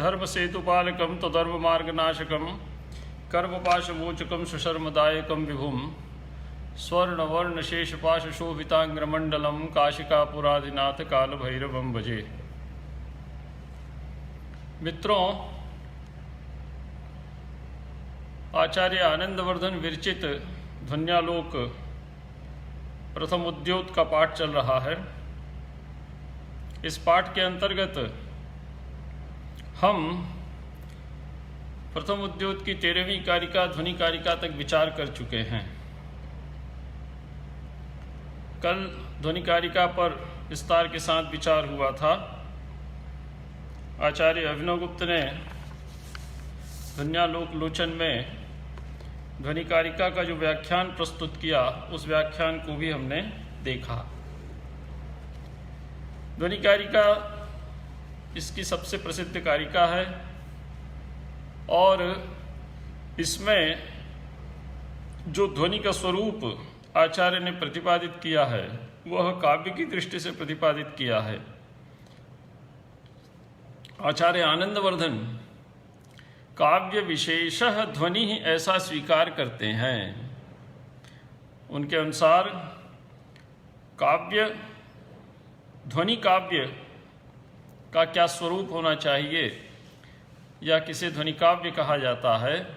धर्मसेतुपालकं तदर्वमार्गनाशकं कर्मपाशमोचकं सुशर्मदायकं विभुं स्वर्णवर्णशेषपाशशोभितांग्रमण्डलं काशिकापुरादिनाथ कालभैरवं भजे। मित्रों, आचार्य आनंदवर्धन विरचित ध्वन्यालोक प्रथम उद्योत का पाठ चल रहा है। इस पाठ के अंतर्गत हम प्रथम उद्योत की 13वीं कारिका ध्वनि कारिका तक विचार कर चुके हैं। कल ध्वनि कारिका पर विस्तार के साथ विचार हुआ था। आचार्य अभिनवगुप्त ने ध्वन्यालोक लोचन में ध्वनि कारिका का जो व्याख्यान प्रस्तुत किया, उस व्याख्यान को भी हमने देखा। ध्वनि कारिका इसकी सबसे प्रसिद्ध कारिका है और इसमें जो ध्वनि का स्वरूप आचार्य ने प्रतिपादित किया है वह काव्य की दृष्टि से प्रतिपादित किया है। आचार्य आनंदवर्धन काव्य विशेषः ध्वनि ही ऐसा स्वीकार करते हैं। उनके अनुसार काव्य ध्वनि काव्य का क्या स्वरूप होना चाहिए या किसे ध्वनि काव्य कहा जाता है,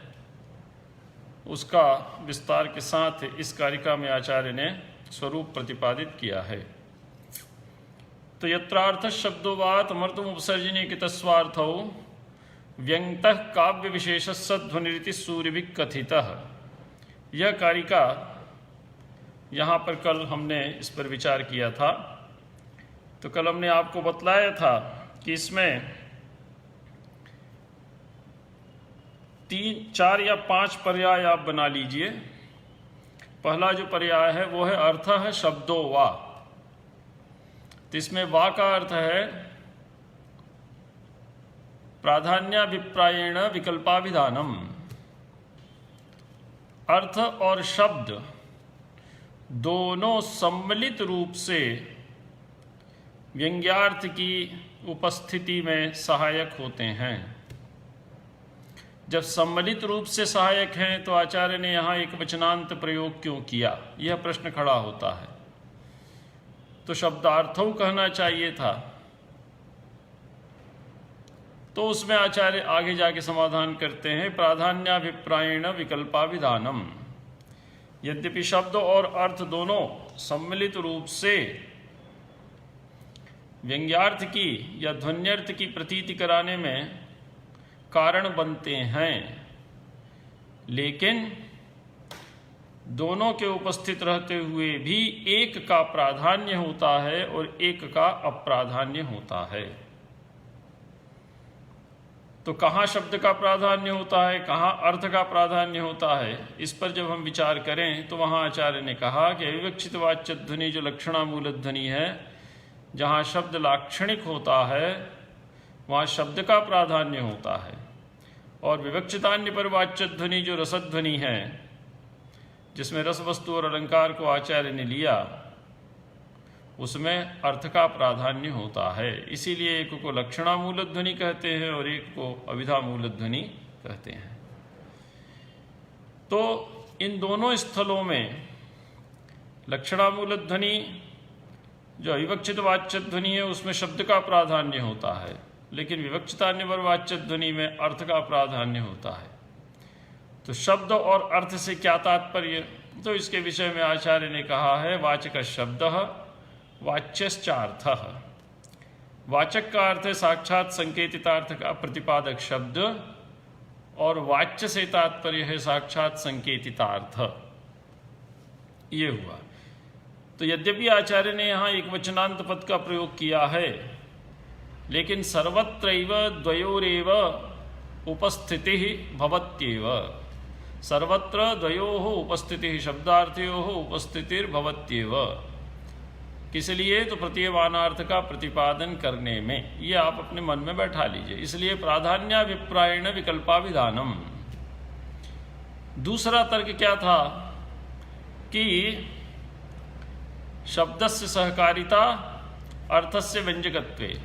उसका विस्तार के साथ इस कारिका में आचार्य ने स्वरूप प्रतिपादित किया है। तो यत्रार्थ शब्दोवात अमर्तम उपसर्जने के तस्वार्थौ व्यंगतः काव्य विशेषस्य ध्वनिरिति सूर्यभिः कथितः। यह कारिका यहाँ पर कल हमने इस पर विचार किया था। तो कल हमने आपको बतलाया था कि इसमें 3, 4 या 5 पर्याय आप बना लीजिए। पहला जो पर्याय है वो है अर्थः शब्दो वा। तो इसमें वा का अर्थ है प्राधान्याभिप्रायेण विकल्पाभिधानम। अर्थ और शब्द दोनों सम्मिलित रूप से व्यंग्यार्थ की उपस्थिति में सहायक होते हैं। जब सम्मिलित रूप से सहायक हैं तो आचार्य ने यहाँ एक वचनांत प्रयोग क्यों किया, यह प्रश्न खड़ा होता है। तो शब्दार्थों कहना चाहिए था। तो उसमें आचार्य आगे जाके समाधान करते हैं प्राधान्याभिप्रायेण विकल्पाभिधानम। यद्यपि शब्द और अर्थ दोनों सम्मिलित रूप से व्यंग्यार्थ की या ध्वन्यर्थ की प्रतीति कराने में कारण बनते हैं, लेकिन दोनों के उपस्थित रहते हुए भी एक का प्राधान्य होता है और एक का अप्राधान्य होता है। तो कहाँ शब्द का प्राधान्य होता है, कहाँ अर्थ का प्राधान्य होता है, इस पर जब हम विचार करें तो वहाँ आचार्य ने कहा कि अविवक्षित वाच्य ध्वनि जो लक्षणामूल ध्वनि है, जहाँ शब्द लाक्षणिक होता है वहाँ शब्द का प्राधान्य होता है, और विवक्षितान्य पर वाच्य ध्वनि जो रसध्वनि है, जिसमें रस वस्तु और अलंकार को आचार्य ने लिया, उसमें अर्थ का प्राधान्य होता है। इसीलिए एक को लक्षणामूल ध्वनि कहते हैं और एक को अभिधामूल ध्वनि कहते हैं। तो इन दोनों स्थलों में लक्षणामूल ध्वनि जो अविवक्षित वाच्य ध्वनि है उसमें शब्द का प्राधान्य होता है, लेकिन विवक्षितान्य पर वाच्य ध्वनि में अर्थ का प्राधान्य होता है। तो शब्द और अर्थ से क्या तात्पर्य, तो इसके विषय में आचार्य ने कहा है वाचक शब्दः वाच्यश्चार्थः। वाचक का अर्थ है साक्षात संकेतितार्थ का प्रतिपादक शब्द, और वाच्य से तात्पर्य है साक्षात संकेतितार्थ। ये हुआ। तो यद्यपि आचार्य ने यहाँ एक वचनांत पद का प्रयोग किया है, लेकिन सर्वत्रैव द्वयोरेव उपस्थितिः भवत्येव। सर्वत्र द्वयोः उपस्थितिः शब्दार्थयोः उपस्थितिर्भवत्येव। किस लिए, तो प्रतीयमानार्थ का प्रतिपादन करने में। ये आप अपने मन में बैठा लीजिए। इसलिए प्राधान्याभिप्रायेण विकल्पाभिधानम। दूसरा तर्क क्या था कि शब्दस्य सहकारिता अर्थस्य व्यंजकत्वे,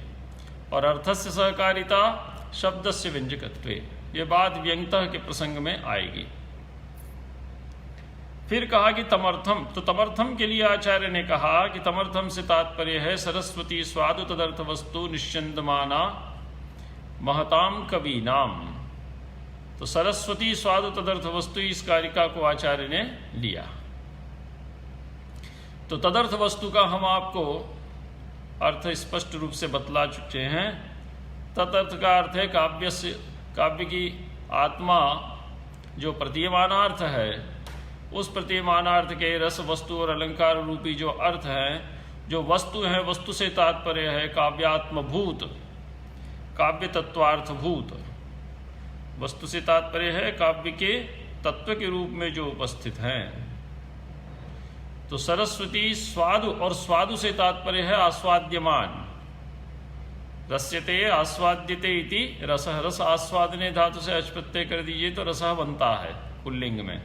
और अर्थस्य सहकारिता शब्दस्य व्यंजकत्वे। ये बात व्यंगतः के प्रसंग में आएगी। फिर कहा कि तमर्थम, तो तमर्थम के लिए आचार्य ने कहा कि तमर्थम से तात्पर्य है सरस्वती स्वादु तदर्थ वस्तु निश्चंदमाना महताम कवीनाम। तो सरस्वती स्वादु तदर्थ वस्तु इस कारिका को आचार्य ने लिया। तो तदर्थ वस्तु का हम आपको अर्थ स्पष्ट रूप से बतला चुके हैं। तदर्थ का अर्थ है काव्य की आत्मा जो प्रतीयमानार्थ है, उस प्रतीयमानार्थ के रस वस्तु और अलंकार रूपी जो अर्थ है, जो वस्तु है, वस्तु से तात्पर्य है काव्यात्मभूत, काव्य तत्वार्थभूत। वस्तु से तात्पर्य है काव्य के तत्व के रूप में जो उपस्थित हैं। तो सरस्वती स्वादु, और स्वादु से तात्पर्य है आस्वाद्यमान। रस्यते आस्वाद्यते इति रसः, रस आस्वादने धातु से अच प्रत्यय कर दीजिए तो रसः बनता है पुल्लिंग में।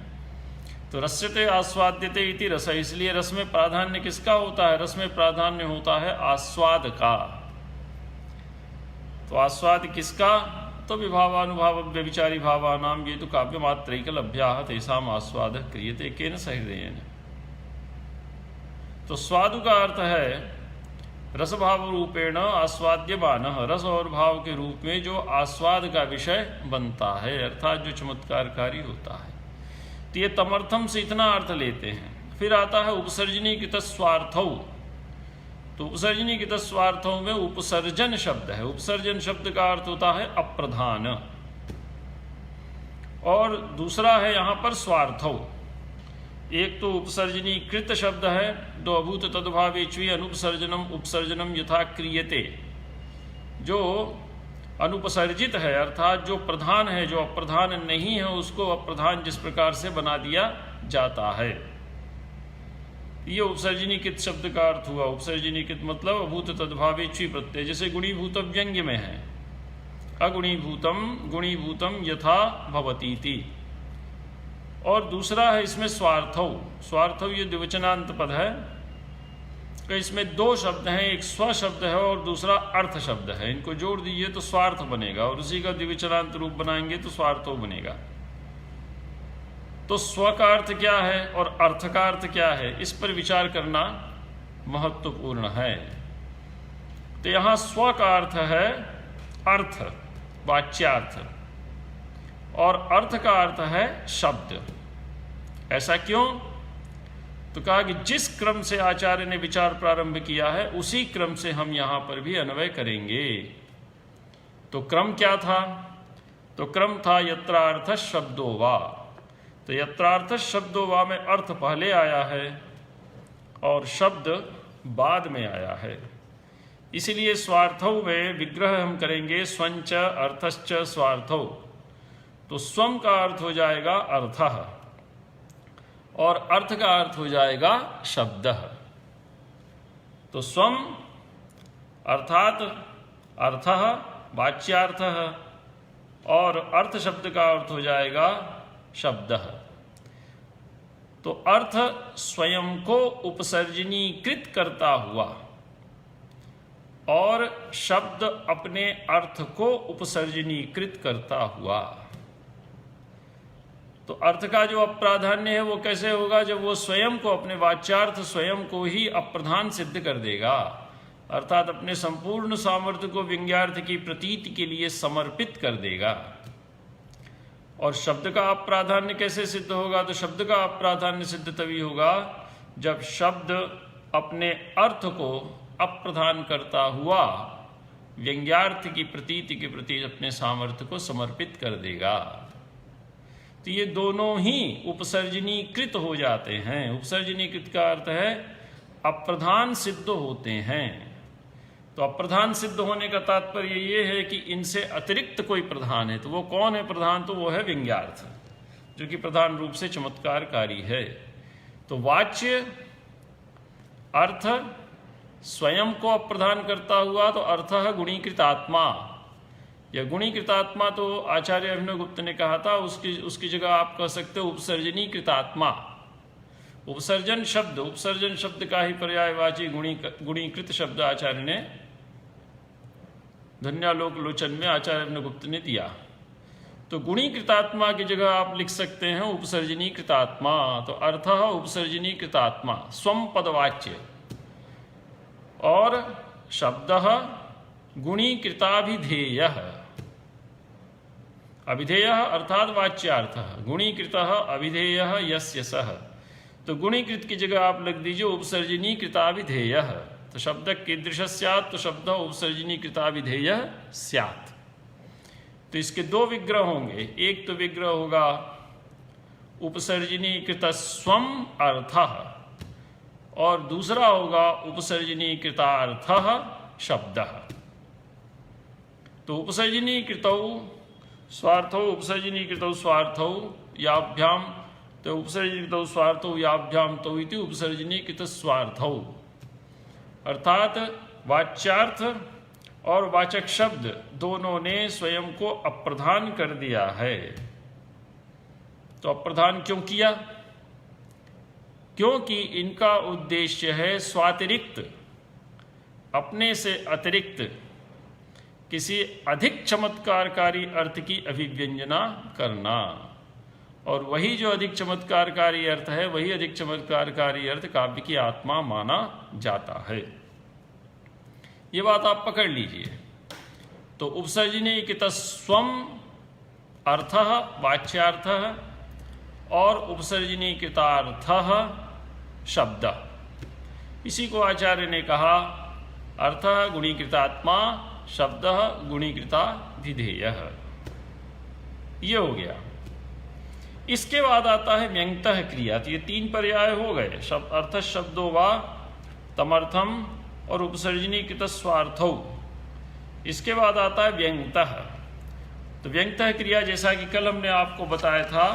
तो रस्यते आस्वाद्यते इति रस, इसलिए रस में प्राधान्य किसका होता है? रस में प्राधान्य होता है आस्वाद का। तो आस्वाद किसका? तो विभावानुभाव व्यभिचारी भावानाम ये तो काव्य मात्रैकलभ्याः तेषाम् आस्वादः क्रियते केन सहृदयेन। तो स्वादु का अर्थ है रसभाव रूपेण आस्वाद्यमानः, रस और भाव के रूप में जो आस्वाद का विषय बनता है, अर्थात जो चमत्कारकारी होता है। तो ये तमर्थम से इतना अर्थ लेते हैं। फिर आता है उपसर्जनी कृत स्वार्थौ। तो उपसर्जनी कृत स्वार्थों में उपसर्जन शब्द है। उपसर्जन शब्द का अर्थ होता है अप्रधान, और दूसरा है यहाँ पर स्वार्थौ। एक तो उपसर्जनी कृत शब्द है, दो अभूत तद्भावेच्वी अनुपसर्जनम उपसर्जनम यथा क्रियते, जो अनुपसर्जित है अर्थात जो प्रधान है, जो अप्रधान नहीं है उसको अप्रधान जिस प्रकार से बना दिया जाता है। ये उपसर्जनीकृत शब्द का अर्थ हुआ। उपसर्जनीकृत मतलब अभूत तद्भावेच्वी प्रत्यय, जैसे गुणीभूत व्यंग्य में है अगुणीभूतम गुणीभूतम यथा भवतीति। और दूसरा है इसमें स्वार्थौ। स्वार्थौ ये द्विवचनांत पद है, तो इसमें दो शब्द हैं, एक स्व शब्द है और दूसरा अर्थ शब्द है। इनको जोड़ दीजिए तो स्वार्थ बनेगा, और उसी का द्विवचनांत रूप बनाएंगे तो स्वार्थौ बनेगा। तो स्व का अर्थ क्या है और अर्थ का अर्थ क्या है, इस पर विचार करना महत्वपूर्ण है। तो यहाँ स्व का अर्थ है अर्थ, वाच्यार्थ, और अर्थ का अर्थ है शब्द। ऐसा क्यों? तो कहा कि जिस क्रम से आचार्य ने विचार प्रारंभ किया है उसी क्रम से हम यहां पर भी अन्वय करेंगे। तो क्रम क्या था? तो क्रम था यत्रार्थ शब्दो वा। तो यत्रार्थ शब्दो वा में अर्थ पहले आया है और शब्द बाद में आया है। इसलिए स्वार्थौ में विग्रह हम करेंगे स्वंच अर्थश्च स्वार्थौ। तो स्वम का अर्थ हो जाएगा अर्थः और अर्थ का अर्थ हो जाएगा शब्दः। तो स्वम अर्थात अर्थः वाच्यार्थः और अर्थ शब्द का अर्थ हो जाएगा शब्दः। तो अर्थ स्वयं को उपसर्जनीकृत करता हुआ और शब्द अपने अर्थ को उपसर्जनीकृत करता हुआ। तो अर्थ का जो अप्राधान्य है वो कैसे होगा? जब वो स्वयं को, अपने वाच्यार्थ स्वयं को ही अप्रधान सिद्ध कर देगा, अर्थात अपने संपूर्ण सामर्थ्य को व्यंग्यार्थ की प्रतीति के लिए समर्पित कर देगा। और शब्द का अप्राधान्य कैसे सिद्ध होगा? तो शब्द का अप्राधान्य सिद्ध तभी होगा जब शब्द अपने अर्थ को अप्रधान करता हुआ व्यंग्यार्थ की प्रतीति के प्रति अपने सामर्थ्य को समर्पित कर देगा। तो ये दोनों ही उपसर्जनीकृत हो जाते हैं। उपसर्जनीकृत का अर्थ है अप्रधान सिद्ध होते हैं। तो अप्रधान सिद्ध होने का तात्पर्य ये है कि इनसे अतिरिक्त कोई प्रधान है। तो वो कौन है प्रधान? तो वो है व्यंग्यार्थ, जो कि प्रधान रूप से चमत्कारकारी है। तो वाच्य अर्थ स्वयं को अप्रधान करता हुआ तो अर्थः गुणीकृत आत्मा। यह गुणीकृत आत्मा तो आचार्य अभिनव गुप्त ने कहा था, उसकी जगह आप कह सकते हो उपसर्जनीकृत आत्मा। उपसर्जन शब्द का ही पर्यायवाची गुणीकृत शब्द आचार्य ने ध्वन्यालोक लोचन में आचार्य अभिनवगुप्त ने दिया। तो गुणी कृतात्मा की जगह आप लिख सकते हैं उपसर्जनी कृतात्मा। तो अर्थ उपसर्जनी कृतात्मा स्वम पदवाच्य, और शब्द गुणी कृताभिधेय। अभिधेय अर्थात वाच्यार्थ, गुणीकृत अभिधेय यस्य सः। तो गुणीकृत की जगह आप लिख दीजिए उपसर्जनी कृताभिधेय। तो शब्द कीदृश स्यात्, तो शब्द उपसर्जनी कृताभिधेय स्यात्। तो इसके दो विग्रह होंगे, एक तो विग्रह होगा उपसर्जनी कृत स्वम अर्थः, और दूसरा होगा उपसर्जनी कृतार्थः शब्दः। तो उपसर्जनी कृतौ स्वार्थौ उपसर्जनी कृतौ स्वार्थौ याभ्याम, तो उपसर्जनी कृतौ स्वार्थौ याभ्याम तौ इति उपसर्जनी कृत स्वार्थौ। अर्थात वाच्यार्थ और वाचक शब्द दोनों ने स्वयं को अप्रधान कर दिया है। तो अप्रधान क्यों किया? क्योंकि इनका उद्देश्य है स्वातिरिक्त, अपने से अतिरिक्त किसी अधिक चमत्कारकारी अर्थ की अभिव्यंजना करना, और वही जो अधिक चमत्कारकारी अर्थ है, वही अधिक चमत्कारकारी अर्थ काव्य की आत्मा माना जाता है। ये बात आप पकड़ लीजिए। तो उपसर्जनी कृत स्वम अर्थः वाच्यार्थः और उपसर्जनी कृतार्थः शब्द, इसी को आचार्य ने कहा अर्थः गुणीकृतात्मा, शब्द गुणीकृता विधेय। ये हो गया। इसके बाद आता है व्यंगतः क्रिया। तो ये तीन पर्याय हो गए, अर्थ शब्दों वा तमर्थम और उपसर्जनी कृत स्वार्थौ। इसके बाद आता है व्यंगतः। तो व्यंगतः क्रिया जैसा कि कल हमने आपको बताया था,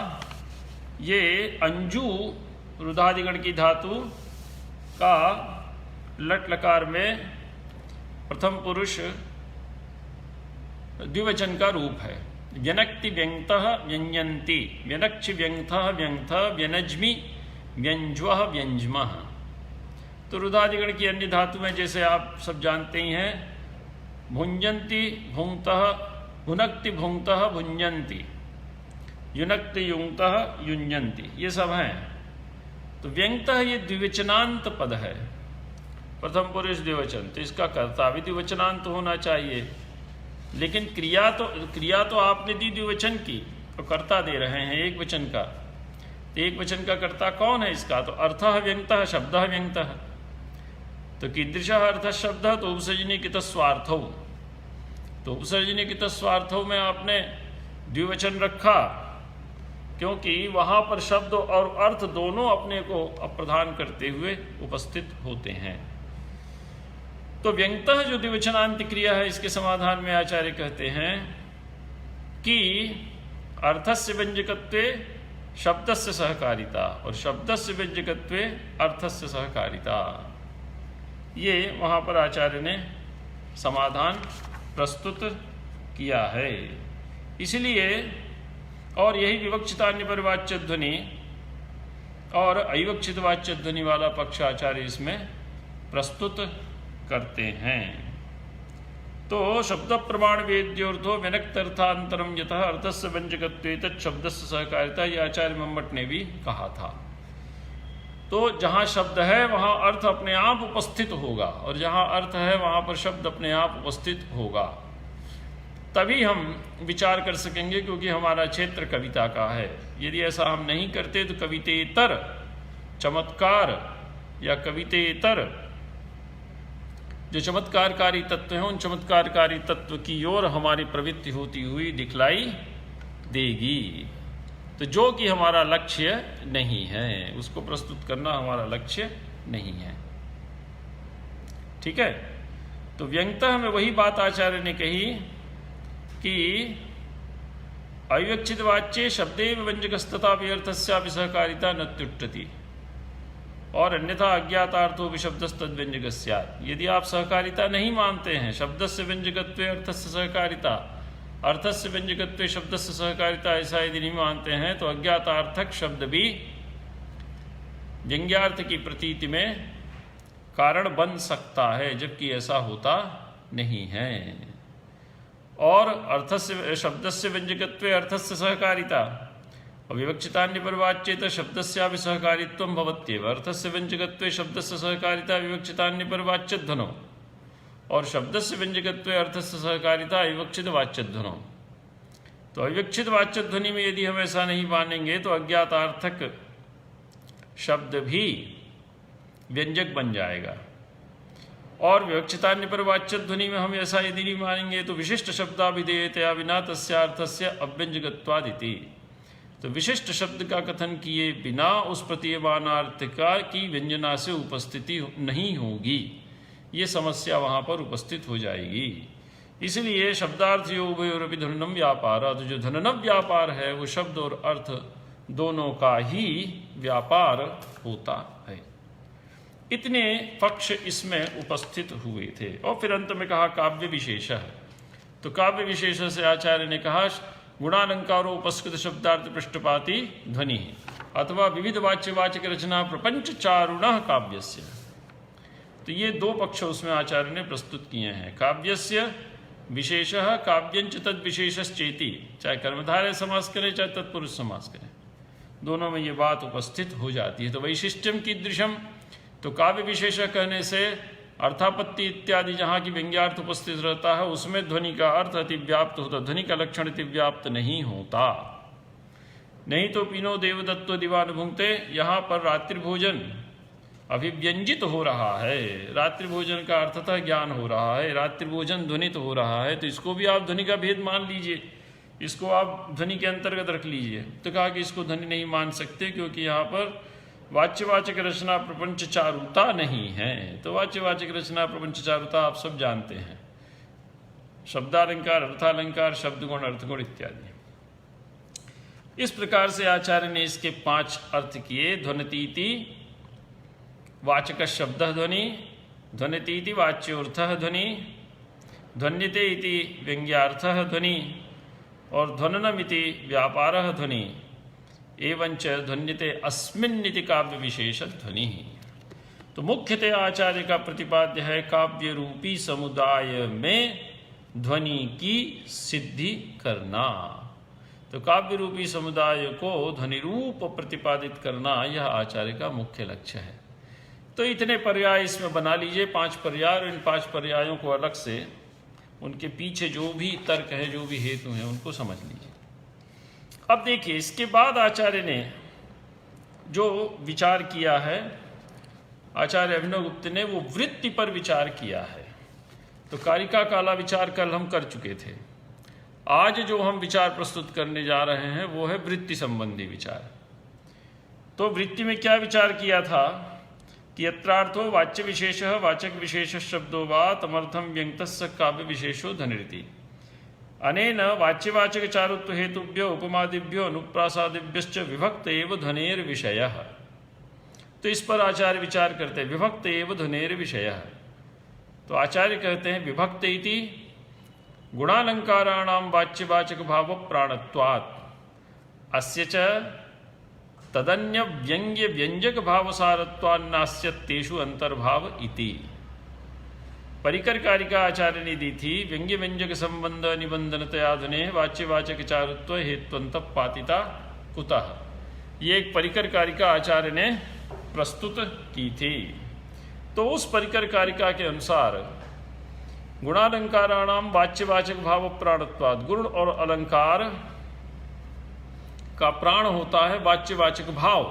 ये अंजू रुदादिगण की धातु का लट लकार में प्रथम पुरुष द्विवचन का रूप है। व्यनक्ति व्यंगतः व्यंजन्ति, व्यनक्षि व्यंगतः व्यंगथ, व्यनज्मि व्यंज्वः व्यंजमः। तो रुदादिगण की अन्य धातु में जैसे आप सब जानते ही हैं, भुंजन्ति भुंक्तः, भुनक्ति भुंक्तः भुंजन्ति, युनक्ति युंक्तः युंजन्ति, ये सब हैं। तो व्यंगतः ये द्विवचनांत पद है, प्रथम पुरुष द्विवचन, तो इसका कर्ता भी द्विवचनांत होना चाहिए। लेकिन क्रिया तो आपने दी द्विवचन की, तो कर्ता दे रहे हैं एक वचन का। तो एक वचन का कर्ता कौन है इसका? तो अर्थः व्यंगतः शब्दः व्यंगतः। तो कीदृशः अर्थः शब्दः? तो उपसर्जनी कृत स्वार्थौ। तो उपसर्जनी कृत स्वार्थौ में आपने द्विवचन रखा, क्योंकि वहां पर शब्द और अर्थ दोनों अपने को अप्रधान करते हुए उपस्थित होते हैं। तो व्यंगतः जो द्विवचनांत क्रिया है, इसके समाधान में आचार्य कहते हैं कि अर्थस्य व्यंजकत्वे शब्दस्य सहकारिता और शब्दस्य व्यंजकत्वे अर्थस्य सहकारिता। ये वहाँ पर आचार्य ने समाधान प्रस्तुत किया है। इसलिए और यही विवक्षितान्य परिवाच्य ध्वनि और अविवक्षित वाच्य ध्वनि वाला पक्ष आचार्य इसमें प्रस्तुत करते हैं। तो शब्द प्रमाण वेद्योर्थो व्यनक्तर्थांतरम यतः अर्थस्य व्यंजकत्वे तत्शब्दस्य सहकारिता, ये आचार्य मम्मट ने भी कहा था। तो जहाँ शब्द है वहाँ अर्थ अपने आप उपस्थित होगा, और जहाँ अर्थ है वहाँ पर शब्द अपने आप उपस्थित होगा, तभी हम विचार कर सकेंगे, क्योंकि हमारा क्षेत्र कविता का है। यदि ऐसा हम नहीं करते तो कवितेतर चमत्कार या कवितेतर जो चमत्कारकारी तत्व हैं, उन चमत्कारकारी तत्व की ओर हमारी प्रवृत्ति होती हुई दिखलाई देगी। तो जो कि हमारा लक्ष्य नहीं है, उसको प्रस्तुत करना हमारा लक्ष्य नहीं है। ठीक है। तो व्यंगतः में वही बात आचार्य ने कही कि अविवक्षित वाच्ये शब्देव व्यंजकस्तथा अर्थस्यापि सहकारिता न त्युट्टति, और अन्यथा अज्ञातार्थो भी शब्दस्तद व्यंजक स्यात्। यदि आप सहकारिता नहीं मानते हैं, शब्दस्य व्यंजकत्वे अर्थस्य सहकारिता, अर्थस्य व्यंजकत्वे शब्दस्य सहकारिता, ऐसा यदि नहीं मानते हैं, तो अज्ञातार्थक शब्द भी व्यंग्यार्थ की प्रतीति में कारण बन सकता है, जबकि ऐसा होता नहीं है। और अर्थस्य शब्दस्य व्यंजकत्वे अर्थस्य सहकारिता। विवक्षितान्यपरवाच्येत शब्दस्यापि सहकारित्वं भवत्येव। अर्थस्य व्यंजकत्वे शब्दस्य सहकारिता विवक्षितान्यपरवाच्यध्वनौ और शब्दस्य व्यंजकत्वे अर्थस्य सहकारिता विवक्षित वाच्यध्वनौ। तो अविवक्षित वाच्यध्वनि में यदि हम ऐसा नहीं मानेंगे तो अज्ञातार्थक शब्द भी व्यंजक बन जाएगा, और विवक्षितान्यपरवाच्यध्वनि में हम ऐसा यदि नहीं मानेंगे तो विशिष्ट शब्दाभिधेयतया विना तस्यार्थस्य अव्यंजकत्वादिति। तो विशिष्ट शब्द का कथन किए बिना उस प्रतीयमानार्थ का की व्यंजना से उपस्थिति नहीं होगी, ये समस्या वहाँ पर उपस्थित हो जाएगी। इसलिए शब्दार्थ उभयोरपि ध्वनिनम व्यापार, तो जो ध्वनिनम व्यापार है वो शब्द और अर्थ दोनों का ही व्यापार होता है। इतने पक्ष इसमें उपस्थित हुए थे। और फिर अंत में कहा काव्य विशेष। तो काव्य विशेष से आचार्य ने कहा गुणालंकारो उपस्कृत शब्दार्थ पृष्ठपाती ध्वनि अथवा विविध वाच्यवाचक रचना प्रपंच चारुण काव्यस्य। तो ये दो पक्ष उसमें आचार्य ने प्रस्तुत किए हैं। काव्यस्य विशेष काव्यंच तद विशेषश्चेति, चाहे कर्मधारय समास करें चाहे तत्पुरुष समास करें, दोनों में ये बात उपस्थित हो जाती है। तो वैशिष्ट्यम कीदृशम, तो काव्य विशेष कहने से अर्थापत्ति इत्यादि जहाँ की व्यंग्यार्थ उपस्थित रहता है उसमें ध्वनि का अर्थ अतिव्याप्त होता, ध्वनि का लक्षण अतिव्याप्त नहीं होता। नहीं तो पीनो देवदत्तो दीवान भुंगते, यहाँ पर रात्रि भोजन अभिव्यंजित हो रहा है, रात्रि भोजन का अर्थतः ज्ञान हो रहा है, रात्रि भोजन ध्वनित हो रहा है, तो इसको भी आप ध्वनि का भेद मान लीजिए, इसको आप ध्वनि के अंतर्गत रख लीजिए। तो कहा कि इसको ध्वनि नहीं मान सकते क्योंकि यहाँ पर वाच्यवाचक रचना प्रपंच चारुता नहीं है। तो वाच्यवाचक रचना प्रपंच चारुता आप सब जानते हैं, शब्दालंकार, अर्थालंकार, शब्दगुण, अर्थगुण इत्यादि। इस प्रकार से आचार्य ने इसके 5 अर्थ किए। ध्वनितीति वाचक शब्द ध्वनि, ध्वनितीति वाच्योर्थः ध्वनि, ध्वन्यते इति व्यंग्यार्थः ध्वनि और ध्वननमिति व्यापारः ध्वनि एवंच ध्वन्यते अस्मिन्निति काव्य विशेष ध्वनि। तो मुख्यतः आचार्य का प्रतिपाद्य है काव्य रूपी समुदाय में ध्वनि की सिद्धि करना। तो काव्य रूपी समुदाय को ध्वनि रूप प्रतिपादित करना यह आचार्य का मुख्य लक्ष्य है। तो इतने पर्याय इसमें बना लीजिए, 5 पर्याय, और इन 5 पर्यायों को अलग से उनके पीछे जो भी तर्क है, जो भी हेतु हैं, उनको समझ लीजिए। अब देखिए इसके बाद आचार्य ने जो विचार किया है, आचार्य अभिनवगुप्त ने वो वृत्ति पर विचार किया है। तो कारिका काला विचार कल हम कर चुके थे। आज जो हम विचार प्रस्तुत करने जा रहे हैं वो है वृत्ति संबंधी विचार। तो वृत्ति में क्या विचार किया था कि यत्रार्थो वाच्य विशेष वाचक विशेष शब्दों वा तमर्थम व्यंक्तस्य काव्य विशेषो ध्वनिरिति अनेन वाच्यवाचक चारुत्व हेतुभ्यो उपमादिभ्यो अनुप्रासादिभ्यश्च विभक्त एव ध्वनेर विषयः। तो इस पर आचार्य विचार करते हैं, विभक्त एव ध्वनेर विषयः। तो आचार्य कहते हैं विभक्त इति गुणालंकाराणां वाच्यवाचक भाव प्राणत्वात् अस्य च तदन्य व्यंग्य व्यंजक भावसारत्वान्नास्य तेषु अंतर्भाव इति। परिकर कारिका आचार्य ने दी थी व्यंग्य व्यंजक संबंध निबंधनतया ध्वने वाच्यवाचक चारुत्व हेत्वंत पातिता कुतः। ये एक परिकर कारिका आचार्य ने प्रस्तुत की थी। तो उस परिकर कारिका के अनुसार गुणालंकाराणाम वाच्यवाचक भाव प्राणत्वात्, गुण और अलंकार का प्राण होता है वाच्यवाचक भाव।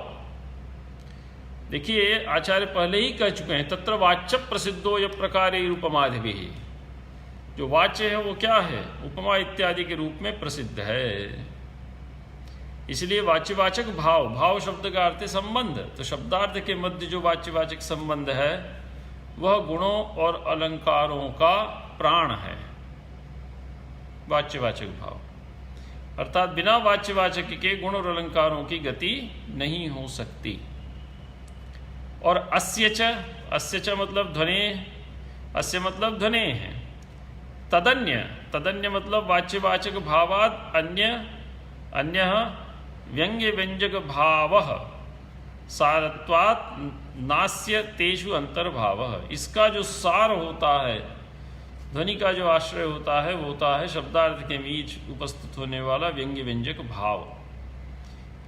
देखिए आचार्य पहले ही कह चुके हैं तत्र वाच्य प्रसिद्धो य प्रकारे उपमादिभिः। जो वाच्य है वो क्या है, उपमा इत्यादि के रूप में प्रसिद्ध है। इसलिए वाच्यवाचक भाव, भाव शब्द का अर्थ संबंध, तो शब्दार्थ के मध्य जो वाच्यवाचक संबंध है वह गुणों और अलंकारों का प्राण है, वाच्यवाचक भाव। अर्थात बिना वाच्यवाचक के गुण और अलंकारों की गति नहीं हो सकती। और अस्य च मतलब ध्वनि, अस्य मतलब ध्वनि है। तदन्य, तदन्य मतलब वाच्यवाचक भावाद अन्य, अन्य व्यंग्य व्यंजक भाव सारत्वात् नास्य तेषु अंतर्भाव। इसका जो सार होता है ध्वनि का जो आश्रय होता है वो होता है शब्दार्थ के बीच उपस्थित होने वाला व्यंग्य व्यंजक भाव,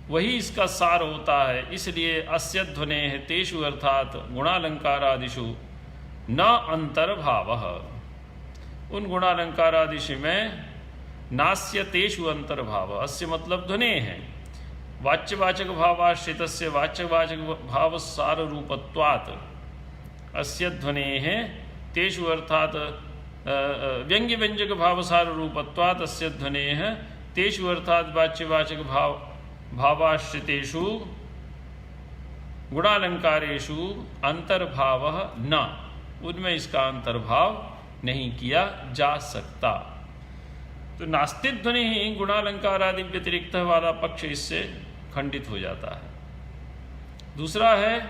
वही इसका सार होता है। इसलिए अस्य ध्वनेः तेषु अर्थात गुणालंकारादिषु न अंतर्भावः, उन गुणालंकारादिशु में नास्य तेषु अंतर्भाव, अस्य मतलब ध्वने है, वाच्यवाचक भावाश्रित से वाच्यवाचक भाव सार रूपत्वात् अस्य ध्वनेः तेषु अर्थात व्यंग्य व्यंजक भाव सार रूपत्वात् अस्य ध्वनेः तेषु अर्थात वाच्यवाचक भावाश्रितेषु गुणालंकारेषु अंतर्भावः न, उनमें इसका अंतर्भाव नहीं किया जा सकता। तो नास्तिक ध्वनि ही गुणालंकार आदि व्यतिरिक्त वाला पक्ष इससे खंडित हो जाता है। दूसरा है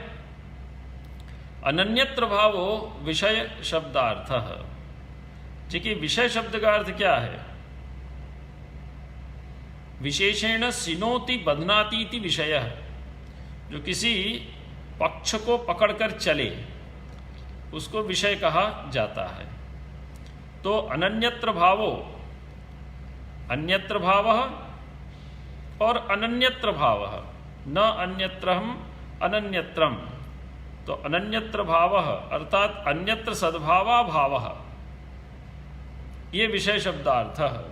अनन्यत्र भावो विषय शब्दार्थः। देखिए विषय शब्द का अर्थ क्या है? विशेषेण सिनोति बध्नाति इति विषयः, जो किसी पक्ष को पकड़कर चले उसको विषय कहा जाता है। तो अनन्यत्र भावो, अन्यत्र भावः और अनन्यत्र भावः, न अन्यत्रहम अनन्यत्रम। तो अनन्यत्र भावः अर्थात अन्यत्र सद्भावा भावः, ये विषय शब्दार्थ है।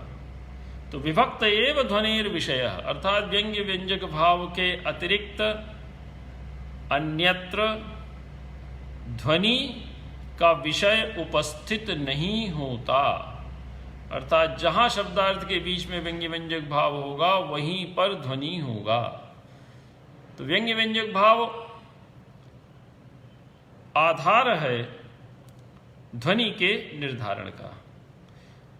तो विभक्त एव ध्वनिर विषय अर्थात व्यंग्य व्यंजक भाव के अतिरिक्त अन्यत्र ध्वनि का विषय उपस्थित नहीं होता, अर्थात जहां शब्दार्थ के बीच में व्यंग्य व्यंजक भाव होगा वहीं पर ध्वनि होगा। तो व्यंग्य व्यंजक भाव आधार है ध्वनि के निर्धारण का।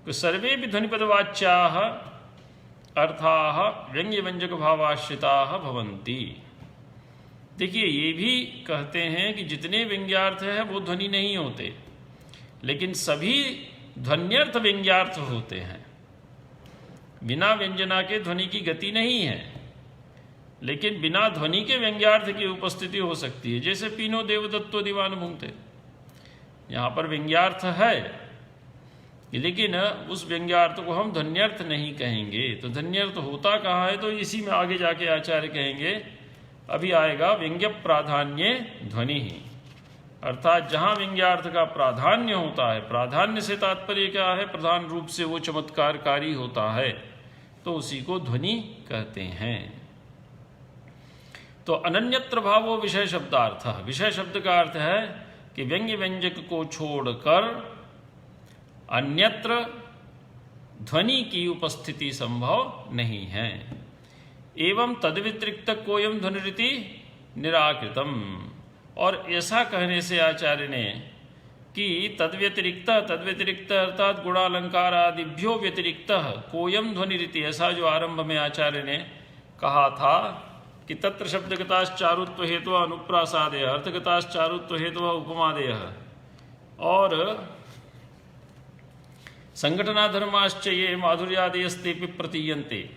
तो सर्वे भी ध्वनिपदवाच्याः अर्थाः व्यंग्य व्यंजक भावाश्रिताः भवन्ति। देखिए ये भी कहते हैं कि जितने व्यंग्यार्थ है वो ध्वनि नहीं होते, लेकिन सभी ध्वन्यर्थ व्यंग्यार्थ होते हैं। बिना व्यंजना के ध्वनि की गति नहीं है, लेकिन बिना ध्वनि के व्यंग्यार्थ की उपस्थिति हो सकती है। जैसे पीनो देवदत्तो दीवान भुंगते, यहाँ पर व्यंग्यार्थ है, लेकिन उस व्यंग्यार्थ को हम ध्वन्यर्थ नहीं कहेंगे। तो ध्वन्यर्थ होता कहाँ है? तो इसी में आगे जाके आचार्य कहेंगे, अभी आएगा व्यंग्य प्राधान्य ध्वनि ही, अर्थात जहाँ व्यंग्यार्थ का प्राधान्य होता है। प्राधान्य से तात्पर्य क्या है? प्रधान रूप से वो चमत्कारकारी होता है, तो उसी को ध्वनि कहते हैं। तो अनन्यत्र भावो विषय शब्दार्थ, विषय शब्द का अर्थ है कि व्यंग्य व्यंजक को छोड़कर अन्यत्र ध्वनि की उपस्थिति संभव नहीं है। एवं तद्व्यतिरिक्त कोयम ध्वनिरिति निराकृतम। और ऐसा कहने से आचार्य ने कि तद्व्यतिरिक्त अर्थात गुणालंकार आदिभ्यो व्यतिरिक्त कोयम ध्वनिरिति, ऐसा जो आरंभ में आचार्य ने कहा था कि तत्र शब्दगताश्चारुत्व हेतु अनुप्रासादेय, अर्थगताश्चारुत्व हेतु उपमादेय, और संघटनाधर्माश्च ये माधुर्यादयस्ते प्रतीयन्ते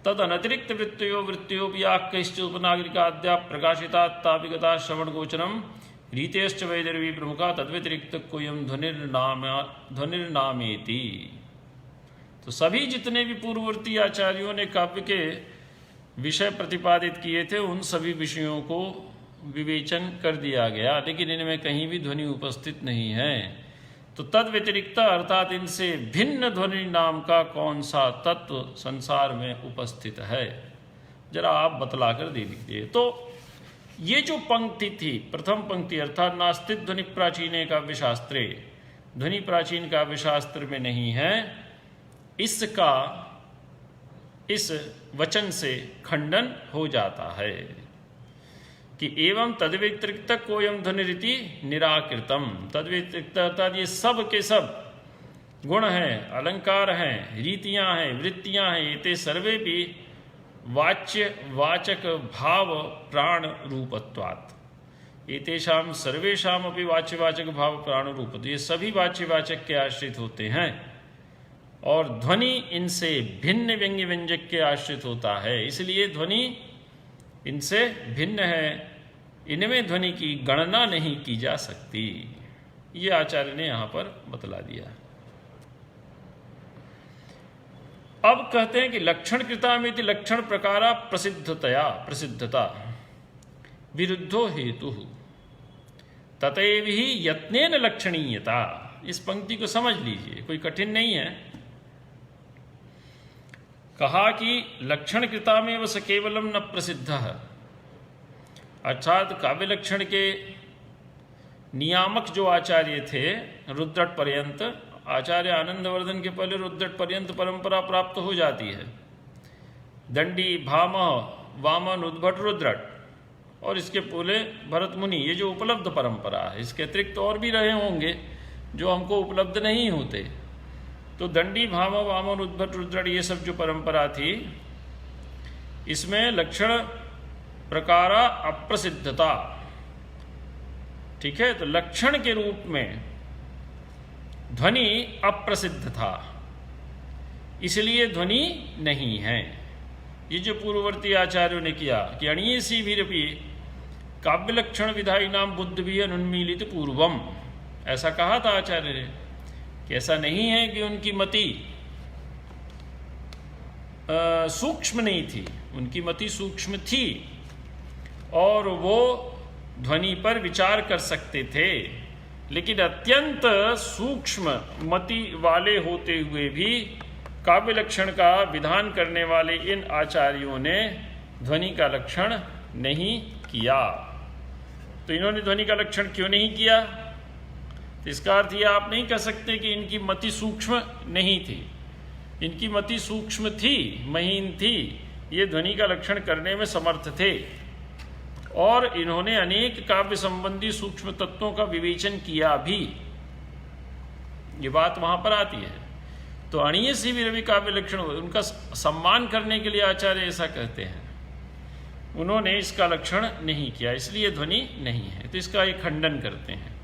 तद अनतिरिक्त वृत्तियो व्याक्यश्च उपनागरिकाद्या प्रकाशितात्तापिगता श्रवण गोचरम रीतेश्च वैदर्वी प्रमुखा तद्व्यतिरिक्त कोयम ध्वनिर्नामेति। तो सभी जितने भी पूर्ववर्ती आचार्यों ने काव्य के विषय प्रतिपादित किए थे उन सभी विषयों को विवेचन कर दिया गया, लेकिन इनमें कहीं भी ध्वनि उपस्थित नहीं है। तो तद व्यतिरिक्त अर्थात इनसे भिन्न ध्वनि नाम का कौन सा तत्व संसार में उपस्थित है, जरा आप बतला कर दे दीजिए। तो ये जो पंक्ति थी, प्रथम पंक्ति अर्थात नास्तिक ध्वनि प्राचीने काव्यशास्त्रे, ध्वनि प्राचीन काव्यशास्त्र में नहीं है, इसका इस वचन से खंडन हो जाता है कि एवं तद्व्यतिरिक्त कोयम ध्वनिरिति निराकृतम। तद्व्यतिरिक्त अर्थात ये सब के सब गुण हैं, अलंकार हैं, रीतियां हैं, वृत्तियां हैं, ये सर्वे भी वाच्य वाचक भाव प्राण रूपत्वात्, एतेषाम सर्वेषाम अपि वाच्यवाचक भाव प्राण रूप, ये सभी वाच्यवाचक के आश्रित होते हैं और ध्वनि इनसे भिन्न व्यंग्य व्यंजक के आश्रित होता है, इसलिए ध्वनि इनसे भिन्न है, इनमें ध्वनि की गणना नहीं की जा सकती। ये आचार्य ने यहाँ पर बतला दिया। अब कहते हैं कि लक्षण कृतामिति लक्षण प्रकारा प्रसिद्धता विरुद्धो हेतु ततएव ही यत्नेन लक्षणीयता। इस पंक्ति को समझ लीजिए, कोई कठिन नहीं है। कहा कि लक्षण कृतामेव स केवलम न प्रसिद्ध, अर्थात काव्य लक्षण के नियामक जो आचार्य थे रुद्रट पर्यंत, आचार्य आनंदवर्धन के पहले रुद्रट पर्यंत परंपरा प्राप्त हो जाती है। दंडी, भामह, वामन, उद्भट, रुद्रट और इसके पूरे भरत मुनि, ये जो उपलब्ध परंपरा है। इसके अतिरिक्त और भी रहे होंगे जो हमको उपलब्ध नहीं होते। तो दंडी, भामह, वामन, उद्भट, रुद्रट ये सब जो परंपरा थी, इसमें लक्षण प्रकारा अप्रसिद्धता, ठीक है। तो लक्षण के रूप में ध्वनि अप्रसिद्ध था, इसलिए ध्वनि नहीं है। ये जो पूर्ववर्ती आचार्यों ने किया कि अणीयसी भीरपि काव्य लक्षण विधायी नाम बुद्ध भी अनुन्मीलित पूर्वम, ऐसा कहा था आचार्य ने कि ऐसा नहीं है कि उनकी मति सूक्ष्म नहीं थी, उनकी मति सूक्ष्म थी और वो ध्वनि पर विचार कर सकते थे, लेकिन अत्यंत सूक्ष्म मति वाले होते हुए भी काव्य लक्षण का विधान करने वाले इन आचार्यों ने ध्वनि का लक्षण नहीं किया। तो इन्होंने ध्वनि का लक्षण क्यों नहीं किया? तो इसका अर्थ यह आप नहीं कह सकते कि इनकी मति सूक्ष्म नहीं थी। इनकी मति सूक्ष्म थी, महीन थी, ये ध्वनि का लक्षण करने में समर्थ थे और इन्होंने अनेक काव्य संबंधी सूक्ष्म तत्वों का विवेचन किया भी। ये बात वहां पर आती है। तो अणीयसी भी रवि काव्य लक्षण, उनका सम्मान करने के लिए आचार्य ऐसा कहते हैं। उन्होंने इसका लक्षण नहीं किया, इसलिए ध्वनि नहीं है। तो इसका एक खंडन करते हैं।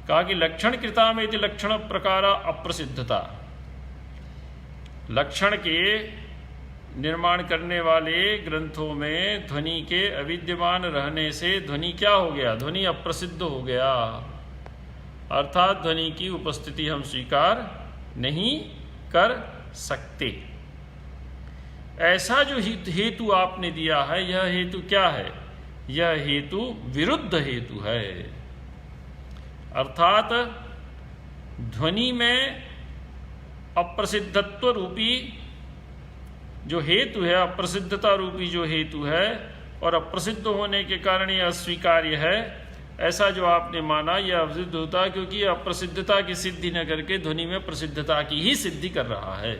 कहा कि लक्षण कृता में लक्षण प्रकारा अप्रसिद्धता, लक्षण के निर्माण करने वाले ग्रंथों में ध्वनि के अविद्यमान रहने से ध्वनि क्या हो गया? ध्वनि अप्रसिद्ध हो गया, अर्थात ध्वनि की उपस्थिति हम स्वीकार नहीं कर सकते। ऐसा जो हेतु आपने दिया है, यह हेतु क्या है? यह हेतु विरुद्ध हेतु है। अर्थात ध्वनि में अप्रसिद्धत्व रूपी जो हेतु है, अप्रसिद्धता रूपी जो हेतु है, और अप्रसिद्ध होने के कारण यह अस्वीकार्य है, ऐसा जो आपने माना यह अवसिद्ध होता है, क्योंकि अप्रसिद्धता की सिद्धि न करके ध्वनि में प्रसिद्धता की ही सिद्धि कर रहा है।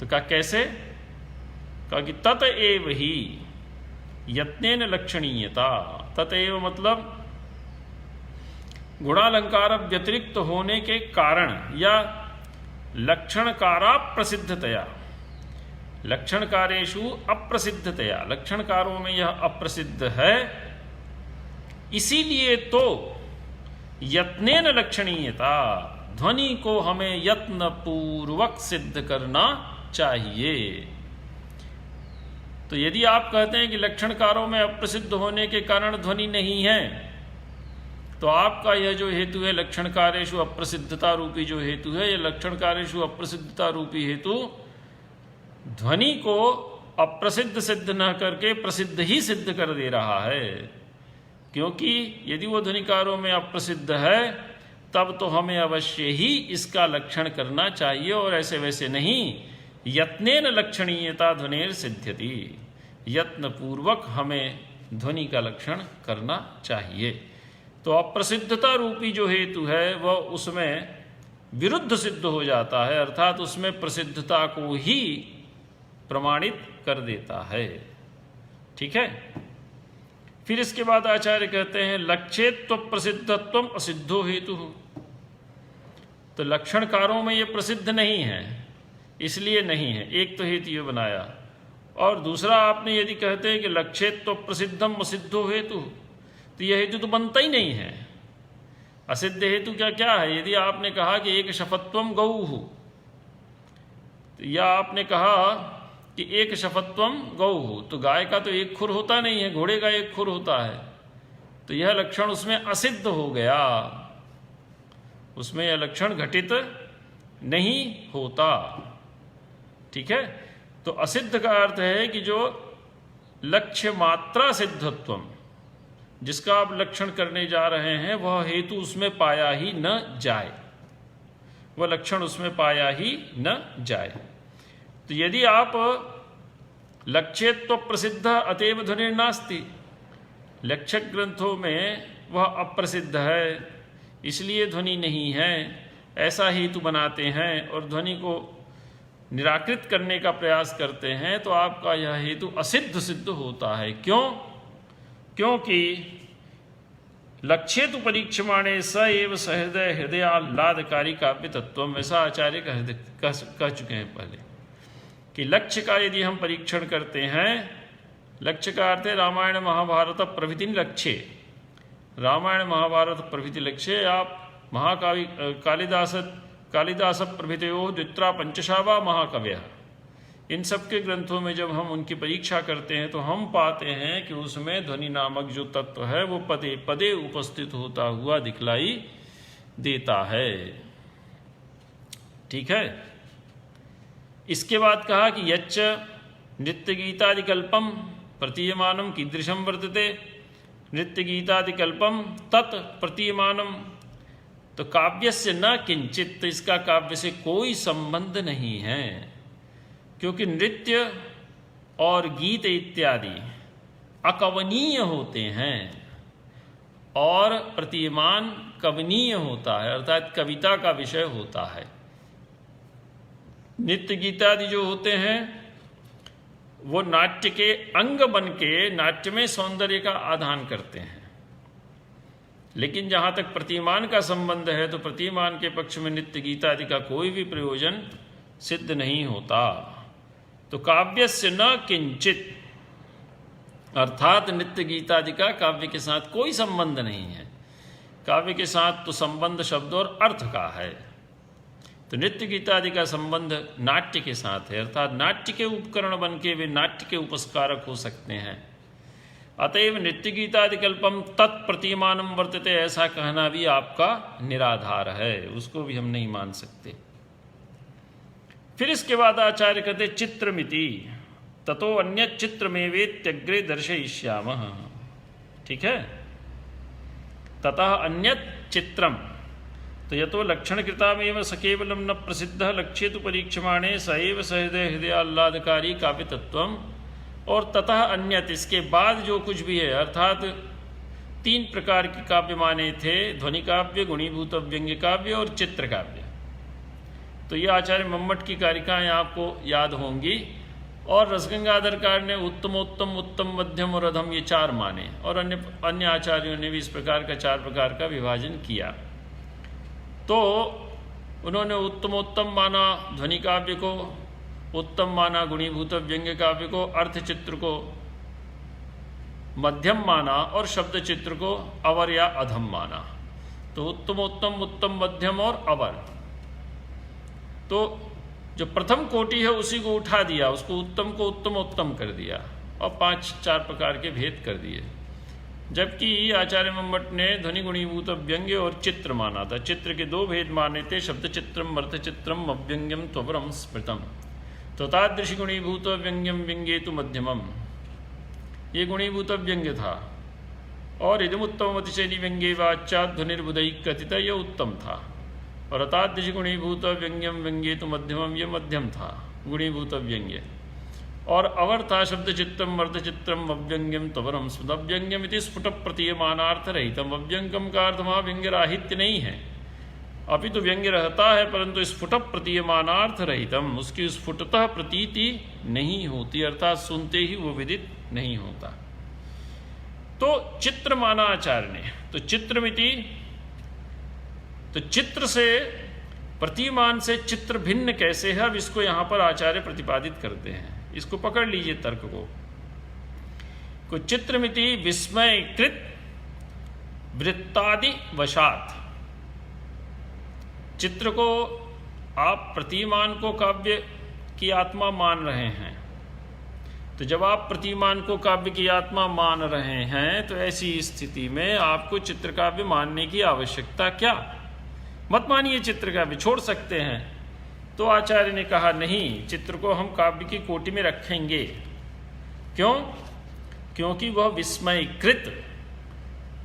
तो कहा कैसे? कहा कि ततएव ही यत्नेन लक्षणीयता। ततएव मतलब गुणालंकार व्यतिरिक्त होने के कारण या लक्षणकारा प्रसिद्धतया, लक्षणकारेषु अप्रसिद्धतया, लक्षणकारों में यह अप्रसिद्ध है, इसीलिए तो यत्नेन लक्षणीयता, ध्वनि को हमें यत्न पूर्वक सिद्ध करना चाहिए। तो यदि आप कहते हैं कि लक्षणकारों में अप्रसिद्ध होने के कारण ध्वनि नहीं है, तो आपका यह जो हेतु है लक्षणकारेषु अप्रसिद्धता रूपी जो हेतु है, यह लक्षणकारेषु अप्रसिद्धता रूपी हेतु ध्वनि को अप्रसिद्ध सिद्ध न करके प्रसिद्ध ही सिद्ध कर दे रहा है। क्योंकि यदि वो ध्वनिकारों में अप्रसिद्ध है, तब तो हमें अवश्य ही इसका लक्षण करना चाहिए, और ऐसे वैसे नहीं। यत्नेन लक्षणीयता ध्वनिर सिद्ध्यति, यत्न पूर्वक हमें ध्वनि का लक्षण करना चाहिए। तो अप्रसिद्धता रूपी जो हेतु है वह उसमें विरुद्ध सिद्ध हो जाता है, अर्थात उसमें प्रसिद्धता को ही प्रमाणित कर देता है। ठीक है। फिर इसके बाद आचार्य कहते हैं लक्षेत्व प्रसिद्धत्व असिद्धो हेतु। तो लक्षणकारों में ये प्रसिद्ध नहीं है, इसलिए नहीं है। एक तो हेतु ये बनाया, और दूसरा आपने यदि कहते हैं कि लक्षेत्व प्रसिद्धम असिद्धो हेतु, तो यह हेतु तो बनता ही नहीं है। असिद्ध हेतु क्या है? यदि आपने कहा कि एक शफत्वम गौः, तो या आपने कहा कि एक शफत्वम गौः, तो गाय का तो एक खुर होता नहीं है, घोड़े का एक खुर होता है, तो यह लक्षण उसमें असिद्ध हो गया, उसमें यह लक्षण घटित नहीं होता। ठीक है। तो असिद्ध का अर्थ है कि जो लक्ष्य मात्रा सिद्धत्वम, जिसका आप लक्षण करने जा रहे हैं वह हेतु उसमें पाया ही न जाए, वह लक्षण उसमें पाया ही न जाए। तो यदि आप लक्ष्यत्व प्रसिद्ध अतएव ध्वनिर्नास्ति, लक्षक ग्रंथों में वह अप्रसिद्ध है इसलिए ध्वनि नहीं है, ऐसा हेतु बनाते हैं और ध्वनि को निराकृत करने का प्रयास करते हैं, तो आपका यह हेतु असिद्ध सिद्ध होता है। क्यों? क्योंकि लक्ष्येतु परीक्षमाणे स एव सहृदय हृदयाह्लादकारी काव्य तत्वम, ऐसा आचार्य कह चुके हैं पहले कि लक्ष्य का यदि हम परीक्षण करते हैं, लक्ष्य का अर्थ है रामायण महाभारत प्रभृति लक्ष्य, रामायण महाभारत प्रभृति लक्ष्य। आप महाकाव्य कालिदास प्रभृतयो द्वित्रा पंचशावा महाकव्य, इन सब के ग्रंथों में जब हम उनकी परीक्षा करते हैं तो हम पाते हैं कि उसमें ध्वनि नामक जो तत्व है वो पदे पदे उपस्थित होता हुआ दिखलाई देता है। ठीक है। इसके बाद कहा कि यच्च नृत्य गीतादिकल्पम प्रतीयमानम कीदृशम वर्तते, नृत्य गीतादिकल्पम तत् प्रतीयमानम, तो काव्यस्य न किंचित, तो इसका काव्य से कोई संबंध नहीं है, क्योंकि नृत्य और गीत इत्यादि अकवनीय होते हैं और प्रतीयमान कवनीय होता है, अर्थात कविता का विषय होता है। नृत्य गीतादि जो होते हैं वो नाट्य के अंग बन के नाट्य में सौंदर्य का आधान करते हैं, लेकिन जहाँ तक प्रतिमान का संबंध है तो प्रतिमान के पक्ष में नृत्य गीतादि का कोई भी प्रयोजन सिद्ध नहीं होता। तो काव्यस्य न किंचित, अर्थात नृत्य गीतादि का काव्य के साथ कोई संबंध नहीं है, काव्य के साथ तो संबंध शब्द और अर्थ का है। तो नृत्य गीतादि का संबंध नाट्य के साथ है, अर्थात नाट्य के उपकरण बन के वे नाट्य के उपस्कारक हो सकते हैं। अतएव नृत्य गीतादिकल्पम तत्प्रतीमानम वर्तते, ऐसा कहना भी आपका निराधार है, उसको भी हम नहीं मान सकते। फिर इसके बाद आचार्य कहते चित्रमिति ततो अन्य चित्रमेवेत्यग्रे दर्शयिष्यामः। ठीक है। ततः अन्यत् चित्रम, तो यतो लक्षणकृतामेव स केवलं न प्रसिद्धः लक्ष्येतु परीक्षमाणे स एव सहृदय हृदयाह्लादकारी काव्य तत्वम, और ततः अन्यत, इसके बाद जो कुछ भी है, अर्थात 3 प्रकार के काव्य माने थे, ध्वनि काव्य, गुणीभूत व्यंग्य काव्य और चित्र काव्य। तो ये आचार्य मम्मट की कारिकाएं आपको याद होंगी, और रसगंगाधरकार ने उत्तमोत्तम, उत्तम, मध्यम और अधम, ये 4 माने, और अन्य आचार्यों ने भी इस प्रकार का 4 प्रकार का विभाजन किया। तो उन्होंने उत्तमोत्तम माना ध्वनि काव्य को, उत्तम माना गुणीभूत व्यंग्य काव्य को, अर्थ चित्र को मध्यम माना और शब्द चित्र को अवर या अधम माना। तो उत्तमोत्तम, उत्तम, मध्यम और अवर। तो जो प्रथम कोटि है उसी को उठा दिया, उसको उत्तम को उत्तमोत्तम कर दिया और 4 प्रकार के भेद कर दिए। जबकि आचार्य मम्मट ने ध्वनि गुणीभूत व्यंग्य और चित्र माना था। चित्र के 2 भेद माने थे, शब्द चित्रम अर्थ चित्रम अव्यंग्यम त्वरम स्मृतम। तो तादृश गुणीभूत व्यंग्यम व्यंग्ये तु मध्यमम, ये गुणीभूत व्यंग्य था, और इदमुत्तम अतिशयी व्यंग्ये वाचा ध्वनिर्बुधैः कथित, यह उत्तम था। और अतादृश गुणीभूत व्यंग्यम व्यंग्ये तु मध्यमम, यह मध्यम था गुणीभूत व्यंग्य। और अवर था शब्द चित्रम अर्थ चित्रम अव्यंग्यम त्वरम स्मृत। अव्यंग्यम इति स्फुट प्रतीयमानार्थ रहितम, अव्यंगम का अर्थ वहाँ व्यंग्य राहित्य नहीं है, अभी तो व्यंग्य रहता है परंतु स्फुट प्रतीयमानार्थ रहितम, उसकी स्फुटतः प्रतीति नहीं होती, अर्थात सुनते ही वो विदित नहीं होता। तो चित्र माना आचार्य ने। तो चित्रमिति, तो चित्र से, प्रतिमान से चित्र भिन्न कैसे है, अब इसको यहाँ पर आचार्य प्रतिपादित करते हैं। इसको पकड़ लीजिए तर्क को। चित्रमिति विस्मयकृत वृत्तादि वशात, चित्र को आप प्रतिमान को काव्य की आत्मा मान रहे हैं। तो जब आप प्रतिमान को काव्य की आत्मा मान रहे हैं तो ऐसी स्थिति में आपको चित्र काव्य मानने की आवश्यकता क्या? मत मानिए चित्र काव्य, छोड़ सकते हैं, तो आचार्य ने कहा नहीं, चित्र को हम काव्य की कोटि में रखेंगे। क्यों? क्योंकि वह विस्मयकृत,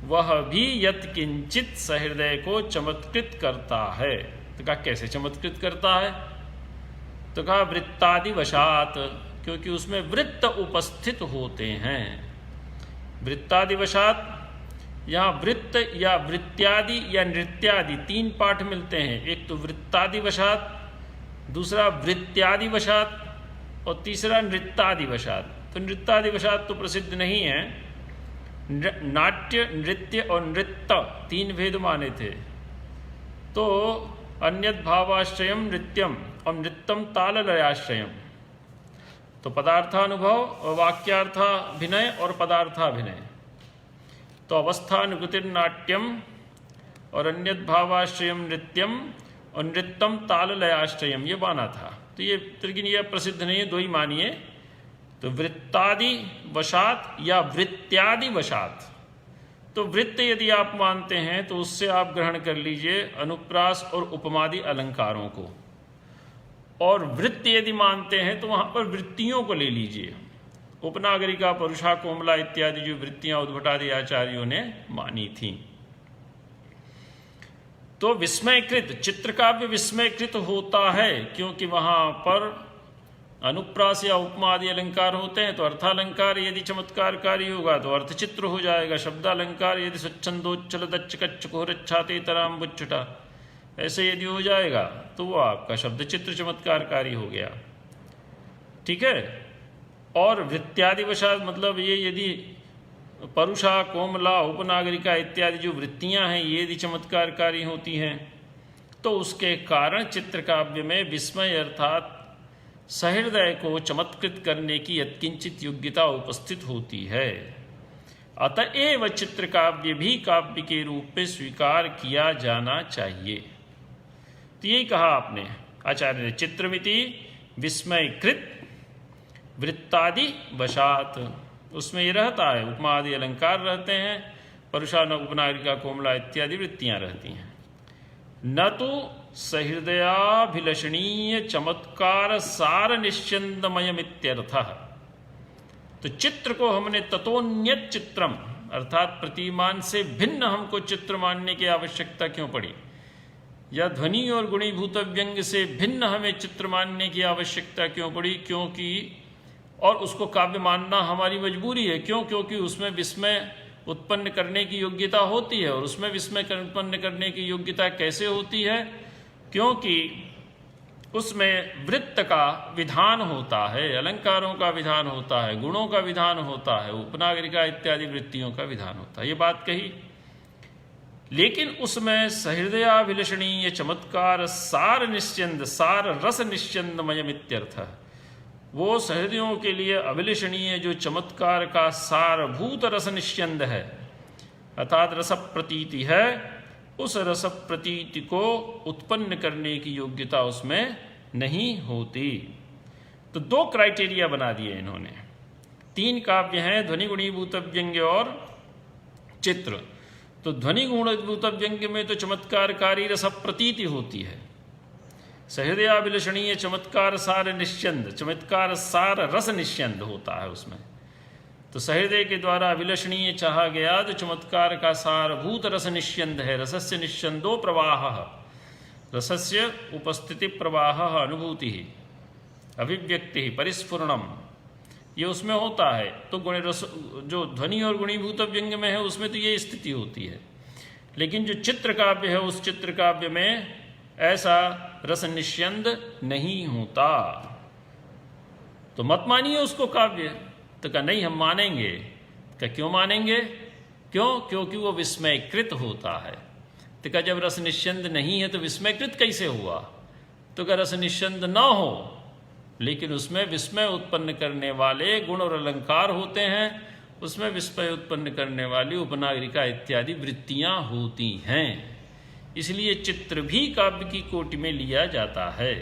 वह भी यत्किंचित सहृदय को चमत्कृत करता है। तो कहा कैसे चमत्कृत करता है? तो कहा वृत्तादि वशात, क्योंकि उसमें वृत्त उपस्थित होते हैं। वृत्तादि वशात, यहाँ वृत्त या वृत्त्यादि या नृत्यादि 3 पाठ मिलते हैं। एक तो वृत्तादि वशात, दूसरा वृत्त्यादि वशात और तीसरा नृत्यादि वशात। तो नृत्यादि वशात तो प्रसिद्ध नहीं है। नाट्य, नृत्य और नृत्य 3 भेद माने थे। तो अन्यद भावाश्रयम नृत्यम और नृत्यम ताललयाश्रयम। तो पदार्थानुभव और वाक्यार्थाभिनय और पदार्थाभिनय। तो अवस्थानुगतिर्नाट्यम और अन्यद भावाश्रयम नृत्यम और नृत्यम ताललयाश्रयम, ये माना था। तो ये लेकिन ये प्रसिद्ध नहीं है, 2 ही मानिए। तो वृत्तादि वशात या वृत्त्यादि वशात। तो वृत्त यदि आप मानते हैं तो उससे आप ग्रहण कर लीजिए अनुप्रास और उपमादि अलंकारों को, और वृत्त यदि मानते हैं तो वहाँ पर वृत्तियों को ले लीजिए। उपनागरिका, परुषा, कोमला इत्यादि जो वृत्तियाँ उद्भटादि आचार्यों ने मानी थी। तो विस्मयकृत, चित्रकाव्य विस्मयकृत होता है क्योंकि वहाँ पर अनुप्रास या उपमा आदि अलंकार होते हैं। तो अर्थालंकार यदि चमत्कारकारी होगा तो अर्थचित्र हो जाएगा। शब्दालंकार यदि स्वच्छंदोच्चल दच्च कोहरच्छाते तराम्बुच्छटा ऐसे यदि हो जाएगा तो वो आपका शब्द चित्र चमत्कारकारी हो गया। ठीक है। और वृत्त्यादि वशात मतलब ये यदि परुषा, कोमला, उपनागरिका इत्यादि जो वृत्तियां हैं ये यदि चमत्कारकारी होती हैं तो उसके कारण चित्रकाव्य में विस्मय अर्थात सहृदय को चमत्कृत करने की यत्किंचित योग्यता उपस्थित होती है। अतएव चित्रकाव्य भी काव्य के रूप में स्वीकार किया जाना चाहिए। तो यही कहा आपने आचार्य ने, चित्रमिति विस्मयकृत वृत्तादि वशात। उसमें ये रहता है, उपमा आदि अलंकार रहते हैं, परुषा, उपनागरिका, कोमला इत्यादि वृत्तियां रहती हैं। न तो सहृदयाभिलषणीय चमत्कार सार निश्चंदमयमित्यर्थः। तो चित्र को हमने ततोन्यत चित्रम अर्थात प्रतिमान से भिन्न हमको चित्र मानने की आवश्यकता क्यों पड़ी, या ध्वनि और गुणीभूत व्यंग से भिन्न हमें चित्र मानने की आवश्यकता क्यों पड़ी? क्योंकि और उसको काव्य मानना हमारी मजबूरी है। क्यों? क्योंकि उसमें विस्मय उत्पन्न करने की योग्यता होती है। और उसमें विस्मय उत्पन्न करने की योग्यता कैसे होती है? क्योंकि उसमें वृत्त का विधान होता है, अलंकारों का विधान होता है, गुणों का विधान होता है, उपनागरिका इत्यादि वृत्तियों का विधान होता है। ये बात कही। लेकिन उसमें सहृदयाभिलषणीय चमत्कार सार निश्चंद, सार रस निश्चंदमयमित्यर्थ। वो सहृदयों के लिए अभिलषणीय जो चमत्कार का सारभूत रस निश्चंद है अर्थात रस प्रतीति है, उस रस प्रतीति को उत्पन्न करने की योग्यता उसमें नहीं होती। तो 2 क्राइटेरिया बना दिए इन्होंने। 3 काव्य हैं, ध्वनि गुणीभूत व्यंग्य और चित्र। तो ध्वनि गुणीभूत व्यंग्य में तो चमत्कारकारी रस प्रतीति होती है, सहृदयाभिलषणीय चमत्कार सार निश्चंद, चमत्कार सार रस निश्चंद होता है उसमें। तो सहृदय के द्वारा अभिलषणीय चाहा गया तो चमत्कार का सारभूत रस निश्चंद है। रसस्य निश्चंदो प्रवाह, रसस्य उपस्थिति प्रवाह अनुभूति अभिव्यक्ति परिस्फुरणम, ये उसमें होता है। तो गुण रस जो ध्वनि और गुणीभूत व्यंग्य में है उसमें तो ये स्थिति होती है। लेकिन जो चित्र काव्य है उस चित्र काव्य में ऐसा रस निश्चंद नहीं होता। तो मत मानिए उसको काव्य। तो कहा नहीं हम मानेंगे। क्या क्यों मानेंगे? क्यों? क्योंकि वो विस्मयकृत होता है। तो कहा जब रस निश्चंद नहीं है तो विस्मयकृत कैसे हुआ? तो कहा रस निश्चंद ना हो लेकिन उसमें विस्मय उत्पन्न करने वाले गुण और अलंकार होते हैं, उसमें विस्मय उत्पन्न करने वाली उपनागरिका इत्यादि वृत्तियां होती हैं। इसलिए चित्र भी काव्य की कोटि में लिया जाता है।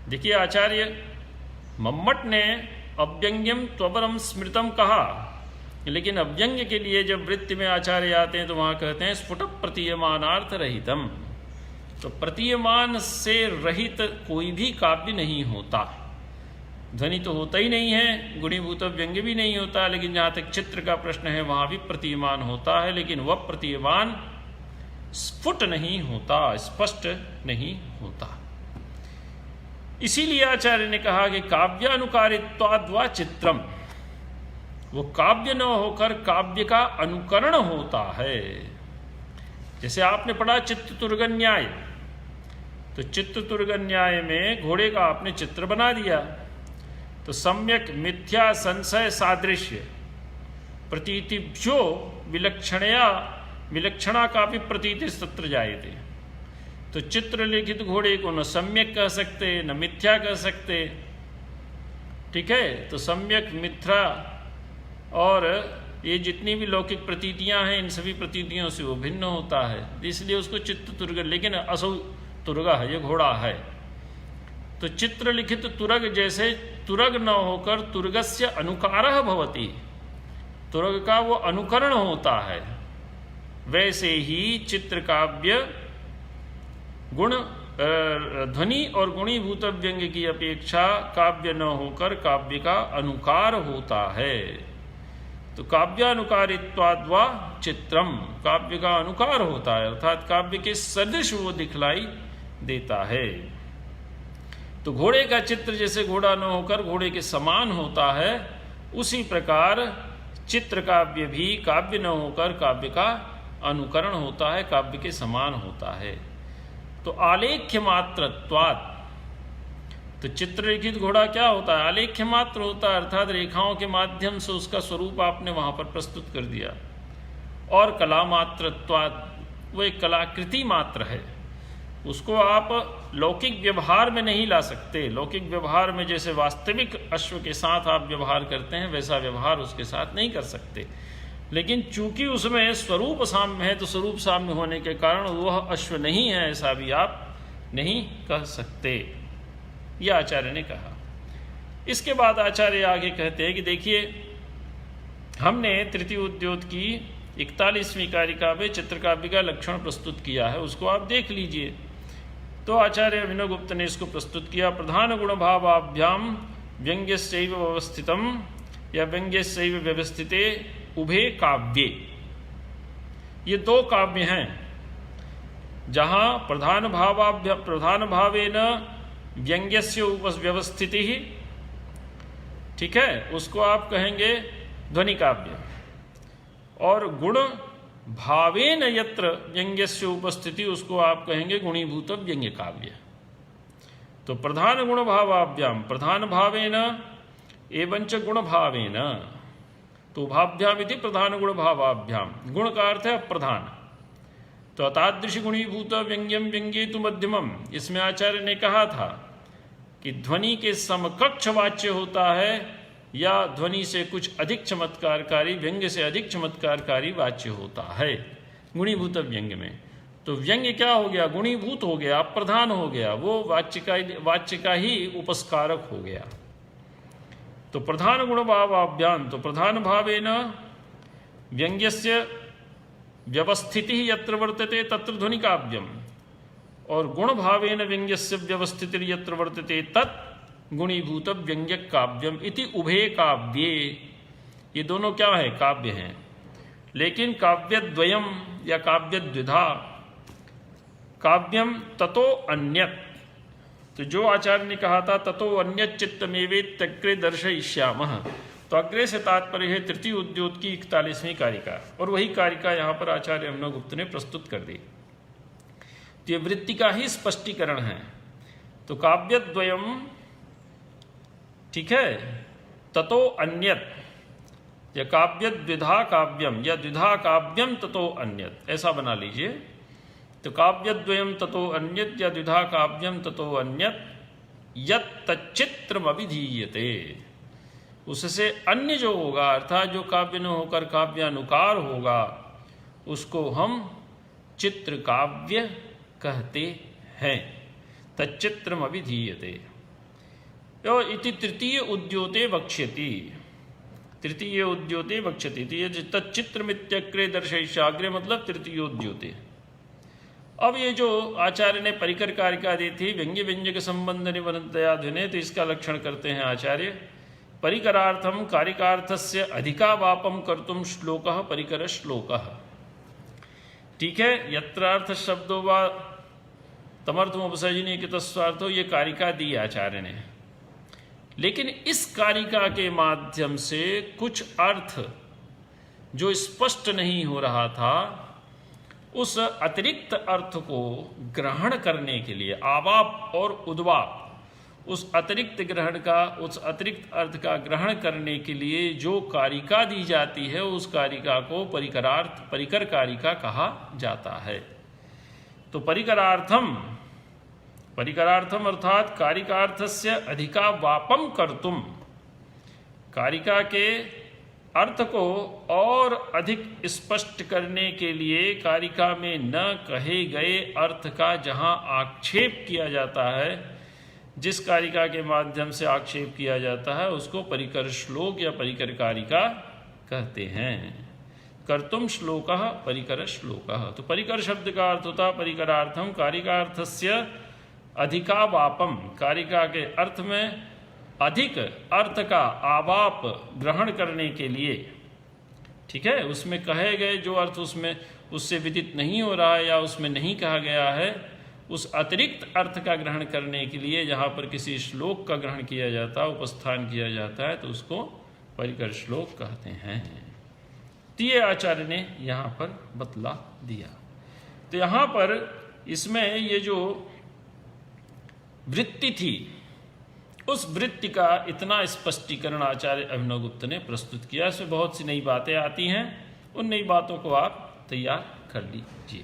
देखिए आचार्य मम्मट ने अव्यंग्यम त्वपरम स्मृतम कहा, लेकिन अव्यंग्य के लिए जब वृत्ति में आचार्य आते हैं तो वहाँ कहते हैं स्फुट प्रतीयमानार्थ रहितम। तो प्रतीयमान से रहित कोई भी काव्य नहीं होता। ध्वनि तो होता ही नहीं है, गुणीभूत व्यंग्य भी नहीं होता, लेकिन जहाँ तक चित्र का प्रश्न है वहाँ भी प्रतीयमान होता है, लेकिन वह प्रतीयमान स्फुट नहीं होता, स्पष्ट नहीं होता। इसीलिए आचार्य ने कहा कि काव्यानुकारित्वाद् वा चित्रम, वो काव्य न होकर काव्य का अनुकरण होता है। जैसे आपने पढ़ा चित्ततुर्ग न्याय, तो चित्ततुर्ग न्याय में घोड़े का आपने चित्र बना दिया, तो सम्यक मिथ्या संशय सादृश्य प्रतीतिभ्यो विलक्षणा का भी प्रतीति सत्र जायते। तो चित्र लिखित घोड़े को न सम्यक कह सकते न मिथ्या कह सकते, ठीक है। तो सम्यक, मिथ्या और ये जितनी भी लौकिक प्रतीतियां हैं, इन सभी प्रतीतियों से वो भिन्न होता है, इसलिए उसको चित्ततुर्ग, लेकिन असौ तुर्गा है, ये घोड़ा है। तो चित्र लिखित तुरग, जैसे तुरग न होकर तुर्गस्य अनुकारः भवति, तुरग का वो अनुकरण होता है, वैसे ही चित्र काव्य गुण ध्वनि और गुणीभूत व्यंग्य की अपेक्षा काव्य न होकर काव्य का अनुकार होता है। तो काव्यानुकारित्वाद् वा चित्रम, काव्य का अनुकार होता है, अर्थात काव्य के सदृश वो दिखलाई देता है। तो घोड़े का चित्र जैसे घोड़ा न होकर घोड़े के समान होता है, उसी प्रकार चित्र काव्य भी काव्य न होकर काव्य का अनुकरण होता है, काव्य के समान होता है। तो आलेख्य मात्रत्वात्, तो चित्र लिखित घोड़ा क्या होता है? आलेख्य मात्र होता है, अर्थात रेखाओं के माध्यम से उसका स्वरूप आपने वहां पर प्रस्तुत कर दिया। और कला मात्रत्वात्, वो एक कलाकृति मात्र है, उसको आप लौकिक व्यवहार में नहीं ला सकते। लौकिक व्यवहार में जैसे वास्तविक अश्व के साथ आप व्यवहार करते हैं, वैसा व्यवहार उसके साथ नहीं कर सकते। लेकिन चूंकि उसमें स्वरूप साम्य है, तो स्वरूप साम्य होने के कारण वह अश्व नहीं है, ऐसा भी आप नहीं कह सकते, यह आचार्य ने कहा। इसके बाद आचार्य आगे कहते हैं कि देखिए, हमने तृतीय उद्योत की 41वीं कारिका में चित्रकाव्य का लक्षण प्रस्तुत किया है, उसको आप देख लीजिए। तो आचार्य अभिनव गुप्त ने इसको प्रस्तुत किया। प्रधान गुण भावाभ्याम व्यंग्यस्यैव व्यवस्थितम या व्यंग्यस्यैव व्यवस्थिते उभे काव्ये, ये दो काव्य हैं जहाँ प्रधान भावेन व्यंग्यस्य व्यवस्थिति ही, ठीक है, उसको आप कहेंगे ध्वनि काव्य। और गुण भावेन यत्र व्यंग्यस्य उपस्थिति, उसको आप कहेंगे गुणीभूत व्यंग्य काव्य। तो प्रधान गुण भावाभ्याम, प्रधान भावेन एवंच गुण भावेन, तो भाभ्याम इति प्रधान गुण भावाभ्याम, गुण का अर्थ है प्रधान। तो अतादृश गुणीभूत व्यंग्यम व्यंग्ये तु मध्यमम, इसमें आचार्य ने कहा था कि ध्वनि के समकक्ष वाच्य होता है या ध्वनि से कुछ अधिक चमत्कारकारी, व्यंग्य से अधिक चमत्कारकारी वाच्य होता है गुणीभूत व्यंग्य में। तो व्यंग्य क्या हो गया? गुणीभूत हो गया, अप्रधान हो गया, वो वाच्य का ही उपस्कारक हो गया। तो प्रधान गुण भावाभ्याम, तो प्रधान भावेन व्यंग्यस्य व्यवस्थिति यत्र वर्तते तत्र ध्वनि काव्यम, और गुण भावेन व्यंग्यस्य व्यवस्थिति यत्र वर्तते तत् गुणीभूत व्यंग्य काव्यम इति उभे काव्ये। ये दोनों क्या है? काव्य हैं। लेकिन काव्यद्वयम या काव्यद्विधा, काव्यम ततो अन्यत, तो जो आचार्य ने कहा था ततो अन्यत चित्तमेवेत्यग्रे दर्शयिष्यामः, तो अग्रे से तात्पर्य है तृतीय उद्योत की 41वीं कारिका, और वही कारिका यहाँ पर आचार्य अभिनव गुप्त ने प्रस्तुत कर दी। तो ये वृत्ति का ही स्पष्टीकरण है। तो काव्यद्वयम, ठीक है, ततो अन्यत, या काव्यद्विधा काव्यम या द्विधा काव्यम ततो अन्यत, ऐसा बना लीजिए। तो काव्यद्वयम ततो अन्यत या द्विधा काव्यम ततो अन्यत यत् तच्चित्रम अभिधीयते, उससे अन्य जो होगा, अर्थात जो काव्य न होकर काव्यानुकार होगा, उसको हम चित्र काव्य कहते हैं। तच्चित्रम अभिधीयते इति तृतीय उद्योते वक्ष्यति, तृतीय उद्योते वक्ष्यति। तच्चित्रमित्यग्रे दर्शयिष्यामः, अग्रे मतलब तृतीय उद्योते, अब ये जो आचार्य ने परिकर कारिका दी थी व्यंग्य व्यंजक संबंध निबंधतया ध्वनि, तो इसका लक्षण करते हैं आचार्य। परिकरार्थम कारिकार्थस्य अधिकावापम कर्तुम श्लोकः परिकर श्लोकः। ठीक है, यत्रार्थ शब्दों वा तमर्थम उपसर्जनीय कृतस्वार्थो, ये कारिका दी आचार्य ने। लेकिन इस कारिका के माध्यम से कुछ अर्थ जो स्पष्ट नहीं हो रहा था, उस अतिरिक्त अर्थ को ग्रहण करने के लिए, आवाप और उद्वाप, उस अतिरिक्त अतिरिक्त अर्थ का ग्रहण करने के लिए जो कारिका दी जाती है, उस कारिका को परिकर कारिका कहा जाता है। तो परिकरार्थम अर्थात कारिकार्थस्य अधिकावापम कर्तुम, कारिका के अर्थ को और अधिक स्पष्ट करने के लिए कारिका में न कहे गए अर्थ का जहाँ आक्षेप किया जाता है, जिस कारिका के माध्यम से आक्षेप किया जाता है, उसको परिकर श्लोक या परिकर कारिका कहते हैं। कर्तुम श्लोकः परिकर श्लोकः। तो परिकर शब्द का अर्थ होता परिकरार्थम कारिकार्थस्य अधिकावापम, कारिका के अर्थ में अधिक अर्थ का आवाप ग्रहण करने के लिए। ठीक है, उसमें कहे गए जो अर्थ उससे विदित नहीं हो रहा है या उसमें नहीं कहा गया है, उस अतिरिक्त अर्थ का ग्रहण करने के लिए जहाँ पर किसी श्लोक का ग्रहण किया जाता है, उपस्थान किया जाता है, तो उसको परिकर श्लोक कहते हैं। तो ये आचार्य ने यहाँ पर बतला दिया। तो यहाँ पर इसमें ये जो वृत्ति थी, उस वृत्ति का इतना स्पष्टीकरण आचार्य अभिनवगुप्त ने प्रस्तुत किया। इसमें बहुत सी नई बातें आती हैं, उन नई बातों को आप तैयार कर लीजिए।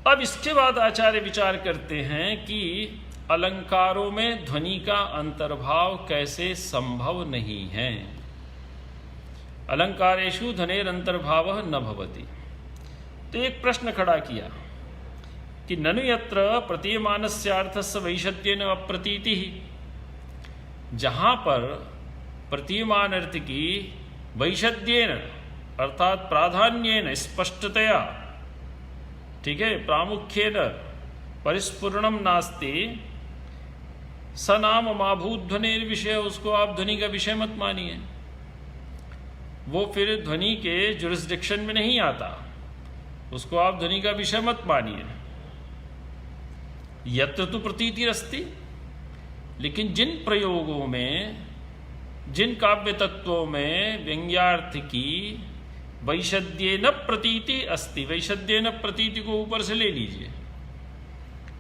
अब इसके बाद आचार्य विचार करते हैं कि अलंकारों में ध्वनि का अंतर्भाव कैसे संभव नहीं है। अलंकारेषु ध्वनेर अंतर्भावः न भवति। तो एक प्रश्न खड़ा किया कि ननु यत्र प्रतीयमानस्यार्थस्य वैशद्येन अप्रतीतिः, जहाँ पर प्रतीयमान अर्थ की वैशद्येन अर्थात प्राधान्येन स्पष्टतया, ठीक है, प्रामुख्येन परिस्फुरणम नास्ति, स नाम माभूध्वनिर विषय, उसको आप ध्वनि का विषय मत मानिए। वो फिर ध्वनि के जुरिस्डिक्शन में नहीं आता, उसको आप ध्वनि का विषय मत मानिए। यत्र तु प्रतीतिरस्ति, लेकिन जिन प्रयोगों में, जिन काव्य तत्वों में व्यंग्यार्थ की वैशद्येन प्रतीति अस्ति, वैशद्येन प्रतीति को ऊपर से ले लीजिए,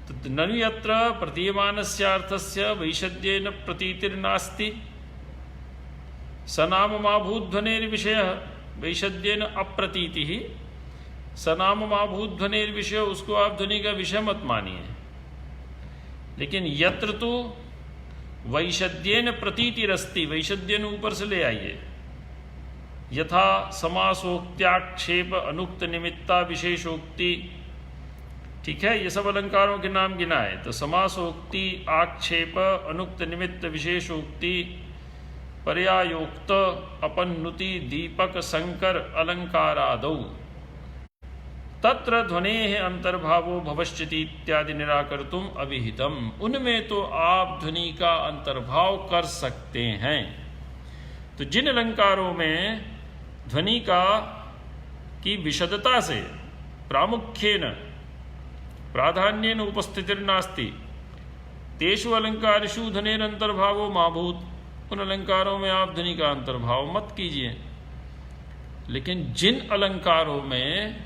तो ननु यत्र प्रतीयमानस्यार्थस्य वैशद्येन प्रतीतिर्नास्ति, स नाम माभूध्वनिर्विषयः वैशद्येन अप्रतीतिः, स नाम माभूध्वनिर्विषय, उसको आप ध्वनि का विषय मत मानिए। लेकिन यत्र तो वैशद्येन प्रतीतिरस्ति, वैशद्येन ऊपर से ले आइए, यथा समासोक्त्याक्षेप अनुक्त निमित्ता विशेषोक्ति, ठीक है, ये सब अलंकारों के नाम गिनाए। तो समासोक्ति, आक्षेप, अनुक्त निमित्त, विशेषोक्ति, पर्यायोक्त, अपनुति, दीपक, संकर अलंकारादौ तत्र ध्वनेः अंतर्भावो भवश्यति इत्यादि निराकर्तुम अभिहितम। उनमें तो आप ध्वनि का अंतर्भाव कर सकते हैं। तो जिन अलंकारों में ध्वनि की विशदता से प्रामुख्येन प्राधान्येन उपस्थितिर्नास्ति, तेषु अलंकारेषु ध्वनेर अंतर्भावो माभूत, उन अलंकारों में आप ध्वनि का अंतर्भाव मत कीजिए। लेकिन जिन अलंकारों में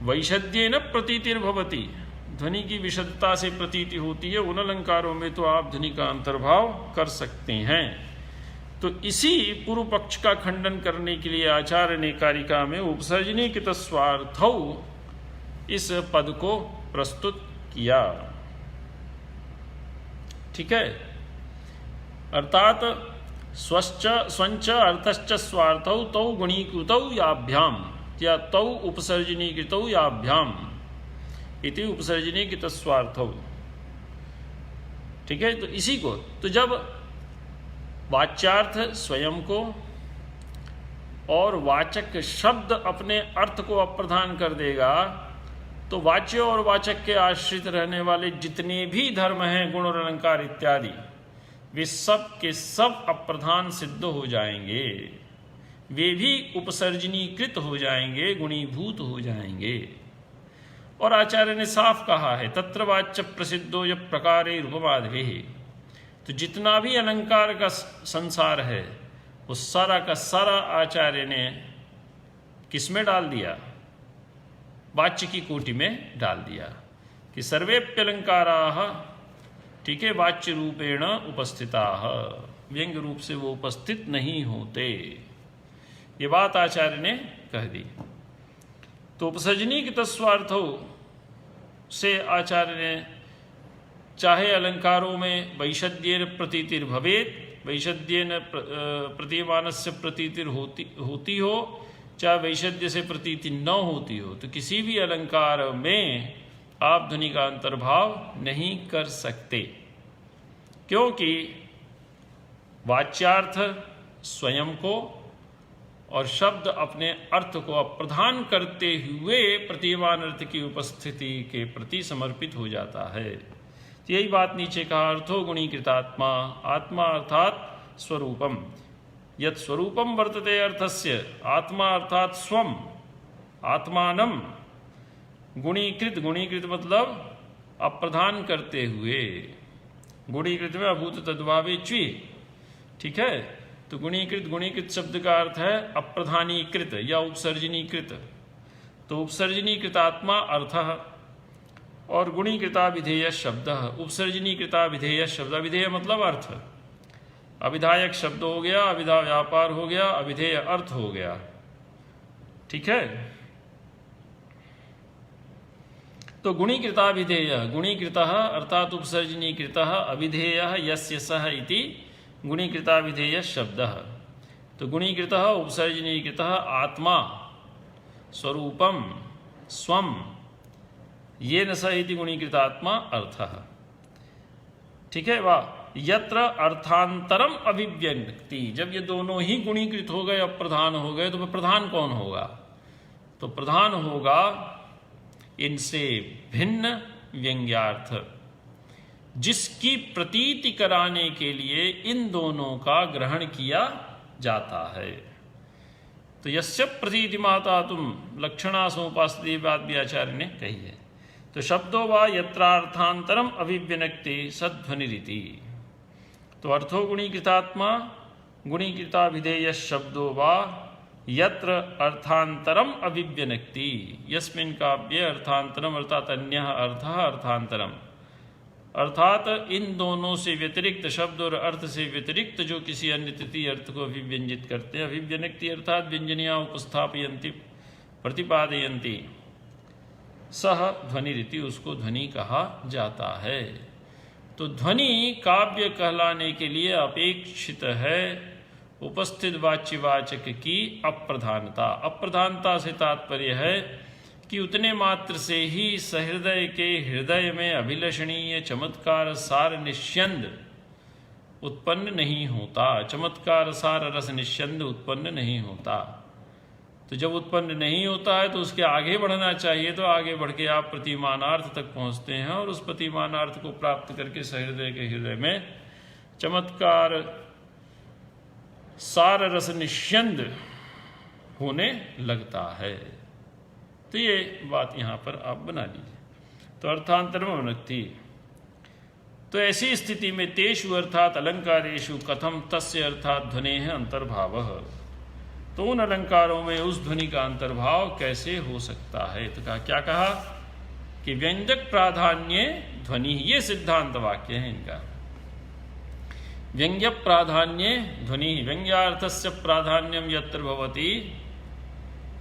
वैशद्येन प्रतीतिर्भवति, ध्वनि की विशदता से प्रतीति होती है, उन अलंकारों में तो आप ध्वनि का अंतर्भाव कर सकते हैं। तो इसी पूर्व पक्ष का खंडन करने के लिए आचार्य ने कारिका में उपसर्जनीय कृतस्वार्थौ इस पद को प्रस्तुत किया। ठीक है, अर्थात स्वंच अर्थश्च स्वार्थौ तौ गुणीकृतौ याभ्याम, या तौ उपसर्जनीकृतौ याभ्याम इति उपसर्जनीकृतस्वार्थौ। ठीक है, तो इसी को, तो जब वाच्यार्थ स्वयं को और वाचक शब्द अपने अर्थ को अप्रधान कर देगा, तो वाच्य और वाचक के आश्रित रहने वाले जितने भी धर्म हैं, गुण और अलंकार इत्यादि, वे सब के सब अप्रधान सिद्ध हो जाएंगे, वे भी उपसर्जनीकृत हो जाएंगे, गुणीभूत हो जाएंगे। और आचार्य ने साफ कहा है, तत्र वाच्य प्रसिद्धो य प्रकारे रूपमाधवे। तो जितना भी अलंकार का संसार है वो सारा का सारा आचार्य ने किसमें डाल दिया? वाच्य की कोटि में डाल दिया कि सर्वेप्यलंकाराः, ठीक है, वाच्य रूपेण उपस्थिताः, व्यंग रूप से वो उपस्थित नहीं होते। ये बात आचार्य ने कह दी। तो उपसर्जनी के तस्वार्थों से आचार्य ने चाहे अलंकारों में वैषद्येन प्रतीतिर भवेत, वैषद्येन प्रतीयमानस्य प्रतीतिर होती हो, चाहे वैषद्य से प्रतीति न होती हो, तो किसी भी अलंकार में आप ध्वनि का अंतर्भाव नहीं कर सकते, क्योंकि वाच्यार्थ स्वयं को और शब्द अपने अर्थ को अप्रधान करते हुए प्रतीयमान अर्थ की उपस्थिति के प्रति समर्पित हो जाता है। तो यही बात नीचे कहा, अर्थो गुणीकृतात्मा, आत्मा अर्थात स्वरूपम, यत् स्वरूपम वर्तते अर्थस्य, आत्मा अर्थात स्वम, आत्मानम, गुणीकृत, गुणीकृत मतलब अप्रधान करते हुए, गुणीकृत में अभूत तद्भावे च्वी, ठीक है। तो गुणीकृत, गुणीकृत शब्द का अर्थ है अप्रधानीकृत या उपसर्जनीकृत। तो उपसर्जनीकृतात्मा अर्थ और गुणीकृता विधेय शब्द, उपसर्जनीकृता विधेय शब्द, विधेय मतलब अर्थ, अविधायक शब्द हो गया, अविधा व्यापार हो गया, अविधेय अर्थ हो गया, ठीक है। तो गुणीकृता विधेय, गुणीकृतः अर्थात उपसर्जनीकृतः, अविधेयः यस्य सः इति गुणीकृता विधेय शब्द। तो गुणीकृतः उपसर्जनीकृतः आत्मा, स्वरूपम, स्वम, येन सह इति गुणीकृतात्मा अर्थः, ठीक है। वाह, यत्र अर्थांतरम अभिव्यक्ति, जब ये दोनों ही गुणीकृत हो गए, अप्रधान हो गए, तो प्रधान कौन होगा? तो प्रधान होगा इनसे भिन्न व्यंग्यार्थ, जिसकी प्रतीति कराने के लिए इन दोनों का ग्रहण किया जाता है। तो यस्य प्रतीति माता तुम लक्षणा समुपास्ते, बात भी आचार्य ने कही है। तो शब्दों वा यत्रार्थांतरम अभिव्यनक्ति सध्वनिरिति। तो अर्थो गुणीकृतात्मा, गुणीकृता विधेय शब्दो वा यत्र अर्थांतरम अभिव्यनक्ति, यस्मिन् काव्ये अर्थांतरम अर्थात अन्यः अर्थः अर्थांतरम, अर्थात इन दोनों से व्यतिरिक्त, शब्द और अर्थ से व्यतिरिक्त जो किसी अन्य तृतीय अर्थ को अभिव्यंजित करते हैं। अभिव्यनक्ति अर्थात व्यंजनिया उपस्थापयन्ति, प्रतिपादयन्ति, सह ध्वनि रीति, उसको ध्वनि कहा जाता है। तो ध्वनि काव्य कहलाने के लिए अपेक्षित है उपस्थित वाच्यवाचक की अप्रधानता। अप्रधानता से तात्पर्य है कि उतने मात्र से ही सहृदय के हृदय में अभिलषणीय चमत्कार सार निष्यंद उत्पन्न नहीं होता, चमत्कार सार रस निष्यंद उत्पन्न नहीं होता। तो जब उत्पन्न नहीं होता है तो उसके आगे बढ़ना चाहिए, तो आगे बढ़ के आप प्रतिमानार्थ तक पहुंचते हैं और उस प्रतिमानार्थ को प्राप्त करके सहृदय के हृदय में चमत्कार सार रस निष्यंद होने लगता है। तो ये बात यहाँ पर आप बना लीजिए। तो अर्थांतर में वनक्ति, तो ऐसी स्थिति में तेषु अर्थात अलंकारेषु कथम तस्य अर्थात ध्वनेः अंतर्भावः, तो उन अलंकारों में उस ध्वनि का अंतर्भाव कैसे हो सकता है? तो कहा, क्या कहा कि व्यंजक प्राधान्य ध्वनि, ये सिद्धांत वाक्य है इनका। व्यंग्य प्राधान्य ध्वनि, व्यंग्यार्थस्य प्राधान्यम यत्र भवति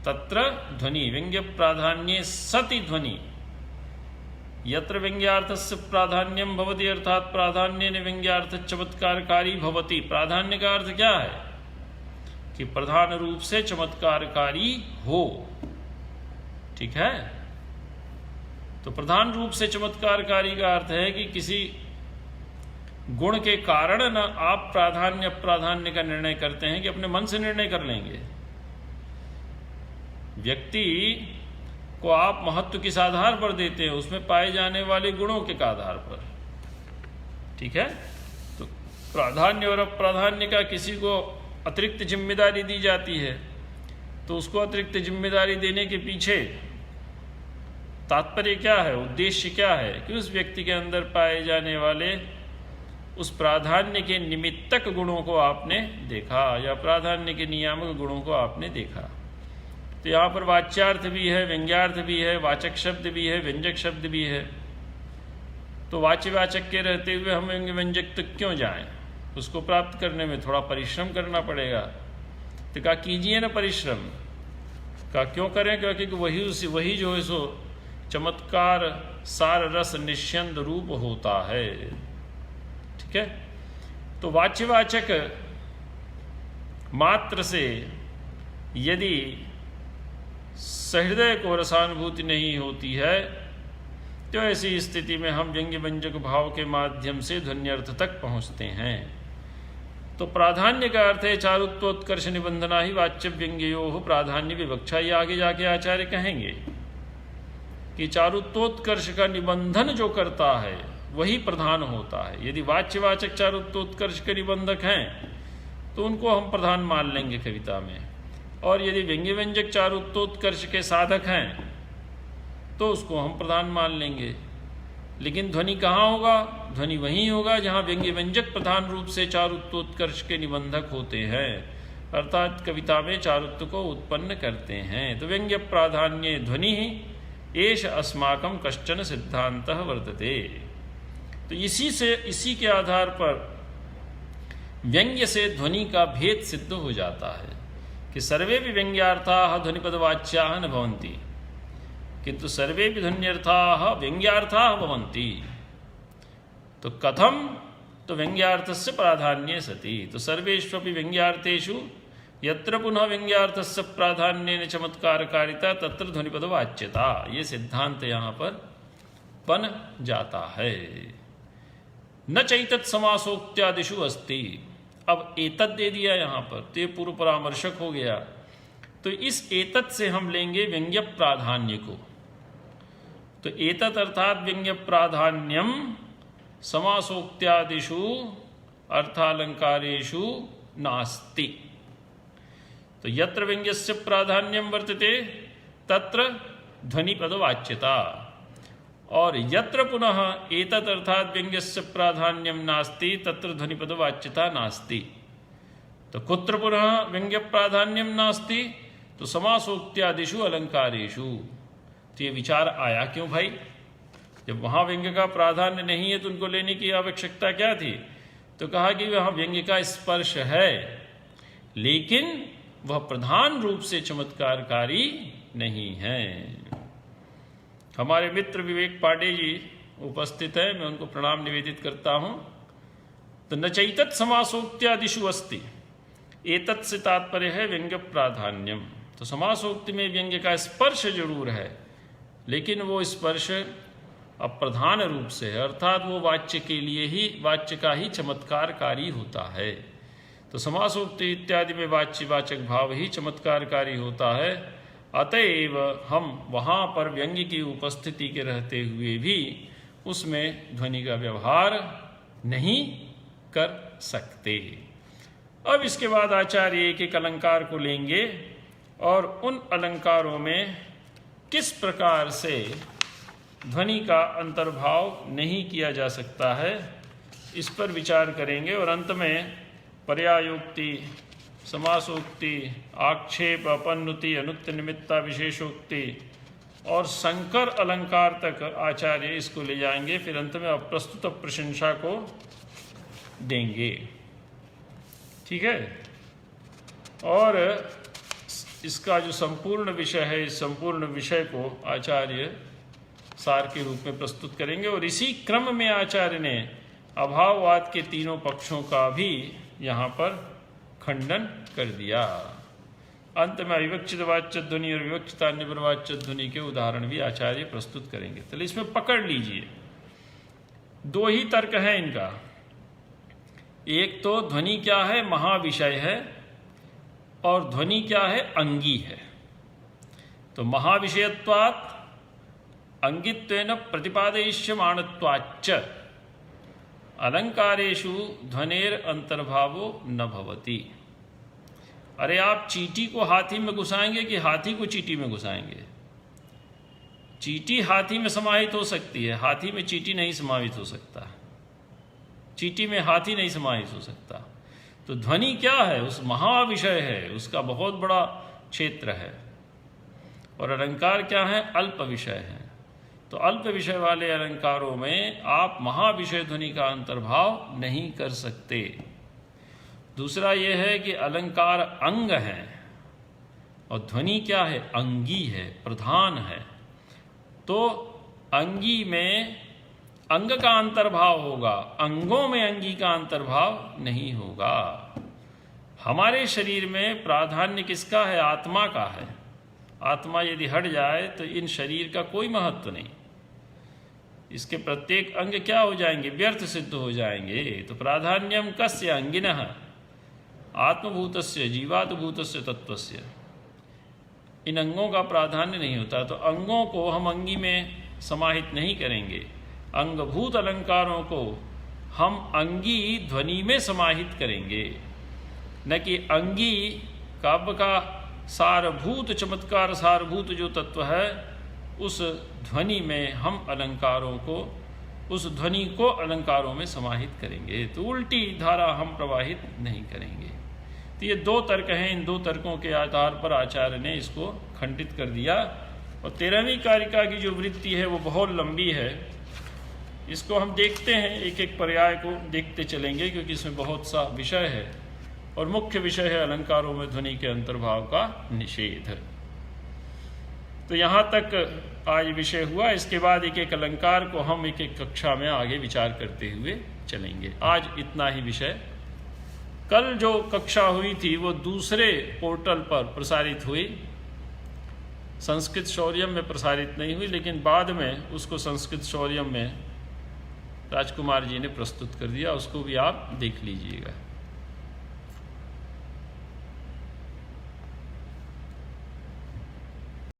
तत्र ध्वनि, व्यंग्य प्राधान्ये सति ध्वनि, यत्र व्यंग्यार्थस्य प्राधान्यम भवति अर्थात प्राधान्येन व्यंग्यार्थ चमत्कारकारी भवति। प्राधान्य का अर्थ क्या है? कि प्रधान रूप से चमत्कारकारी हो, ठीक है। तो प्रधान रूप से चमत्कारकारी का अर्थ है कि किसी गुण के कारण न आप प्राधान्य अप्राधान्य का निर्णय करते हैं कि अपने मन से निर्णय कर लेंगे। व्यक्ति को आप महत्व किस आधार पर देते हैं? उसमें पाए जाने वाले गुणों के आधार पर। ठीक है, तो प्राधान्य और अप्राधान्य का किसी को अतिरिक्त जिम्मेदारी दी जाती है, तो उसको अतिरिक्त जिम्मेदारी देने के पीछे तात्पर्य क्या है, उद्देश्य क्या है कि उस व्यक्ति के अंदर पाए जाने वाले उस प्राधान्य के निमित्तक गुणों को आपने देखा या प्राधान्य के नियामक गुणों को आपने देखा। तो यहाँ पर वाच्यार्थ भी है, व्यंग्यार्थ भी है, वाचक शब्द भी है, व्यंजक शब्द भी है। तो वाच्यवाचक के रहते हुए हम व्यंग्य व्यंजक तक क्यों जाएं? उसको प्राप्त करने में थोड़ा परिश्रम करना पड़ेगा। तो कहा कीजिए ना परिश्रम। कहा क्यों करें? क्योंकि वही जो है सो चमत्कार सार रस निश्चंद रूप होता है। ठीक है, तो वाच्यवाचक मात्र से यदि सहृदय को रसानुभूति नहीं होती है, तो ऐसी स्थिति में हम व्यंग्य व्यंजक भाव के माध्यम से ध्वन्यर्थ तक पहुंचते हैं। तो प्राधान्य का अर्थ है चारुत्वोत्कर्ष निबंधना ही वाच्य व्यंग्यो प्राधान्य विवक्षा। ये आगे जाके आचार्य कहेंगे कि चारुत्वोत्कर्ष का निबंधन जो करता है वही प्रधान होता है। यदि वाच्यवाचक चारुत्वोत्कर्ष के निबंधक हैं तो उनको हम प्रधान मान लेंगे कविता में, और यदि व्यंग्य व्यंजक चारुत्वोत्कर्ष के साधक हैं तो उसको हम प्रधान मान लेंगे। लेकिन ध्वनि कहाँ होगा? ध्वनि वहीं होगा जहाँ व्यंग्य व्यंजक प्रधान रूप से चारुत्वोत्कर्ष के निबंधक होते हैं, अर्थात कविता में चारुत्व को उत्पन्न करते हैं। तो व्यंग्य प्राधान्य ध्वनि ही एष अस्माकं कश्चन सिद्धांतः वर्तते। तो इसी के आधार पर व्यंग्य से ध्वनि का भेद सिद्ध हो जाता है कि सर्वे भी व्यंग्यार्थाः ध्वनिपदवाच्याः न भवन्ति किंतु सर्वे भी ध्वन्यर्थाः व्यंग्यार्थाः भवन्ति। तो कथम? तो व्यंग्यार्थस्य प्राधान्ये सति। तो सर्वेष्वपि व्यंग्यार्थेषु यत्र पुनः व्यंग्यार्थस्य प्राधान्येन चमत्कारकारिता तत्र ध्वनिपदवाच्यता। ये सिद्धांत यहाँ पर बन जाता है। न चैतत् समासोक्त्यादिषु अस्ति। अब एतत् दे दिया यहाँ पर, तो ये पूर्व परामर्शक हो गया। तो इस एतत् से हम लेंगे व्यंग्य प्राधान्य को। तो एतत् अर्थात व्यंग्य प्राधान्यम समासोक्त्यादिषु अर्थालंकारेषु नास्ति। तो यत्र व्यंग्यस्य प्राधान्यम वर्तते तत्र ध्वनिपदवाच्यता, और यत्र पुनः एतत् अर्थात व्यंग्यस्य प्राधान्यम नास्ति तत्र ध्वनिपदवाच्यता नास्ति। तो कुत्र पुनः व्यंग्य प्राधान्यम नास्ति? तो समासोक्त्यादिषु अलंकारेषु। तो ये विचार आया क्यों भाई? जब वहाँ व्यंग्य का प्राधान्य नहीं है तो उनको लेने की आवश्यकता क्या थी? तो कहा कि वहाँ व्यंग्य का स्पर्श है, लेकिन वह प्रधान रूप से चमत्कारकारी नहीं है। हमारे मित्र विवेक पांडे जी उपस्थित है, मैं उनको प्रणाम निवेदित करता हूँ। तो न चैतत् समासोक्त्यादिषु अस्ति, एतत् से तात्पर्य है व्यंग्य प्राधान्यम। तो समासोक्ति में व्यंग्य का स्पर्श जरूर है, लेकिन वो स्पर्श अप्रधान रूप से है, अर्थात वो वाच्य के लिए ही, वाच्य का ही चमत्कारकारी होता है। तो समासोक्ति इत्यादि में वाच्यवाचक भाव ही चमत्कारकारी होता है। अतएव हम वहाँ पर व्यंग्य की उपस्थिति के रहते हुए भी उसमें ध्वनि का व्यवहार नहीं कर सकते। अब इसके बाद आचार्य एक एक अलंकार को लेंगे और उन अलंकारों में किस प्रकार से ध्वनि का अंतर्भाव नहीं किया जा सकता है इस पर विचार करेंगे, और अंत में पर्यायोक्ति, समासोक्ति, आक्षेप, अपन्नुति, अनुत्त निमित्ता, विशेषोक्ति और संकर अलंकार तक आचार्य इसको ले जाएंगे। फिर अंत में अप्रस्तुत प्रशंसा को देंगे। ठीक है, और इसका जो संपूर्ण विषय है, इस संपूर्ण विषय को आचार्य सार के रूप में प्रस्तुत करेंगे। और इसी क्रम में आचार्य ने अभाववाद के तीनों पक्षों का भी यहाँ पर खंडन कर दिया। अंत में अविवक्षित वाच्य ध्वनि और विवक्षितान्य वाच्य ध्वनि के उदाहरण भी आचार्य प्रस्तुत करेंगे। तो इसमें पकड़ लीजिए, दो ही तर्क हैं इनका। एक तो ध्वनि क्या है, महाविषय है, और ध्वनि क्या है, अंगी है। तो महाविषयत्वात् अंगित्वेन प्रतिपादयिष्यमाणत्वाच्च अलंकारेषु ध्वनेर अंतर्भावो न भवति। अरे आप चींटी को हाथी में घुसाएंगे कि हाथी को चींटी में घुसाएंगे? चींटी हाथी में समाहित हो सकती है, हाथी में चींटी नहीं समाहित हो सकता, चींटी में हाथी नहीं समाहित हो सकता। तो ध्वनि क्या है? उस महाविषय है, उसका बहुत बड़ा क्षेत्र है। और अलंकार क्या है? अल्प विषय है। तो अल्प विषय वाले अलंकारों में आप महाविषय ध्वनि का अंतर्भाव नहीं कर सकते। दूसरा यह है कि अलंकार अंग है और ध्वनि क्या है? अंगी है, प्रधान है। तो अंगी में अंग का अंतर्भाव होगा, अंगों में अंगी का अंतर्भाव नहीं होगा। हमारे शरीर में प्राधान्य किसका है? आत्मा का है। आत्मा यदि हट जाए तो इन शरीर का कोई महत्व नहीं, इसके प्रत्येक अंग क्या हो जाएंगे? व्यर्थ सिद्ध हो जाएंगे। तो प्राधान्यम कस्य अंगिनः आत्मभूतस्य जीवात्मभूतस्य तत्वस्य, इन अंगों का प्राधान्य नहीं होता। तो अंगों को हम अंगी में समाहित नहीं करेंगे, अंगभूत अलंकारों को हम अंगी ध्वनि में समाहित करेंगे, न कि अंगी काव्य का सारभूत चमत्कार सारभूत जो तत्व है उस ध्वनि में हम अलंकारों को, उस ध्वनि को अलंकारों में समाहित करेंगे। तो उल्टी धारा हम प्रवाहित नहीं करेंगे। तो ये दो तर्क हैं, इन दो तर्कों के आधार पर आचार्य ने इसको खंडित कर दिया। और 13वीं कारिका की जो वृत्ति है वो बहुत लंबी है, इसको हम देखते हैं, एक एक पर्याय को देखते चलेंगे क्योंकि इसमें बहुत सा विषय है। और मुख्य विषय है अलंकारों में ध्वनि के अंतर्भाव का निषेध। तो यहाँ तक आज विषय हुआ। इसके बाद एक एक अलंकार को हम एक एक कक्षा में आगे विचार करते हुए चलेंगे। आज इतना ही विषय। कल जो कक्षा हुई थी वो दूसरे पोर्टल पर प्रसारित हुई, संस्कृत शौर्यम में प्रसारित नहीं हुई, लेकिन बाद में उसको संस्कृत शौर्यम में राजकुमार जी ने प्रस्तुत कर दिया, उसको भी आप देख लीजिएगा।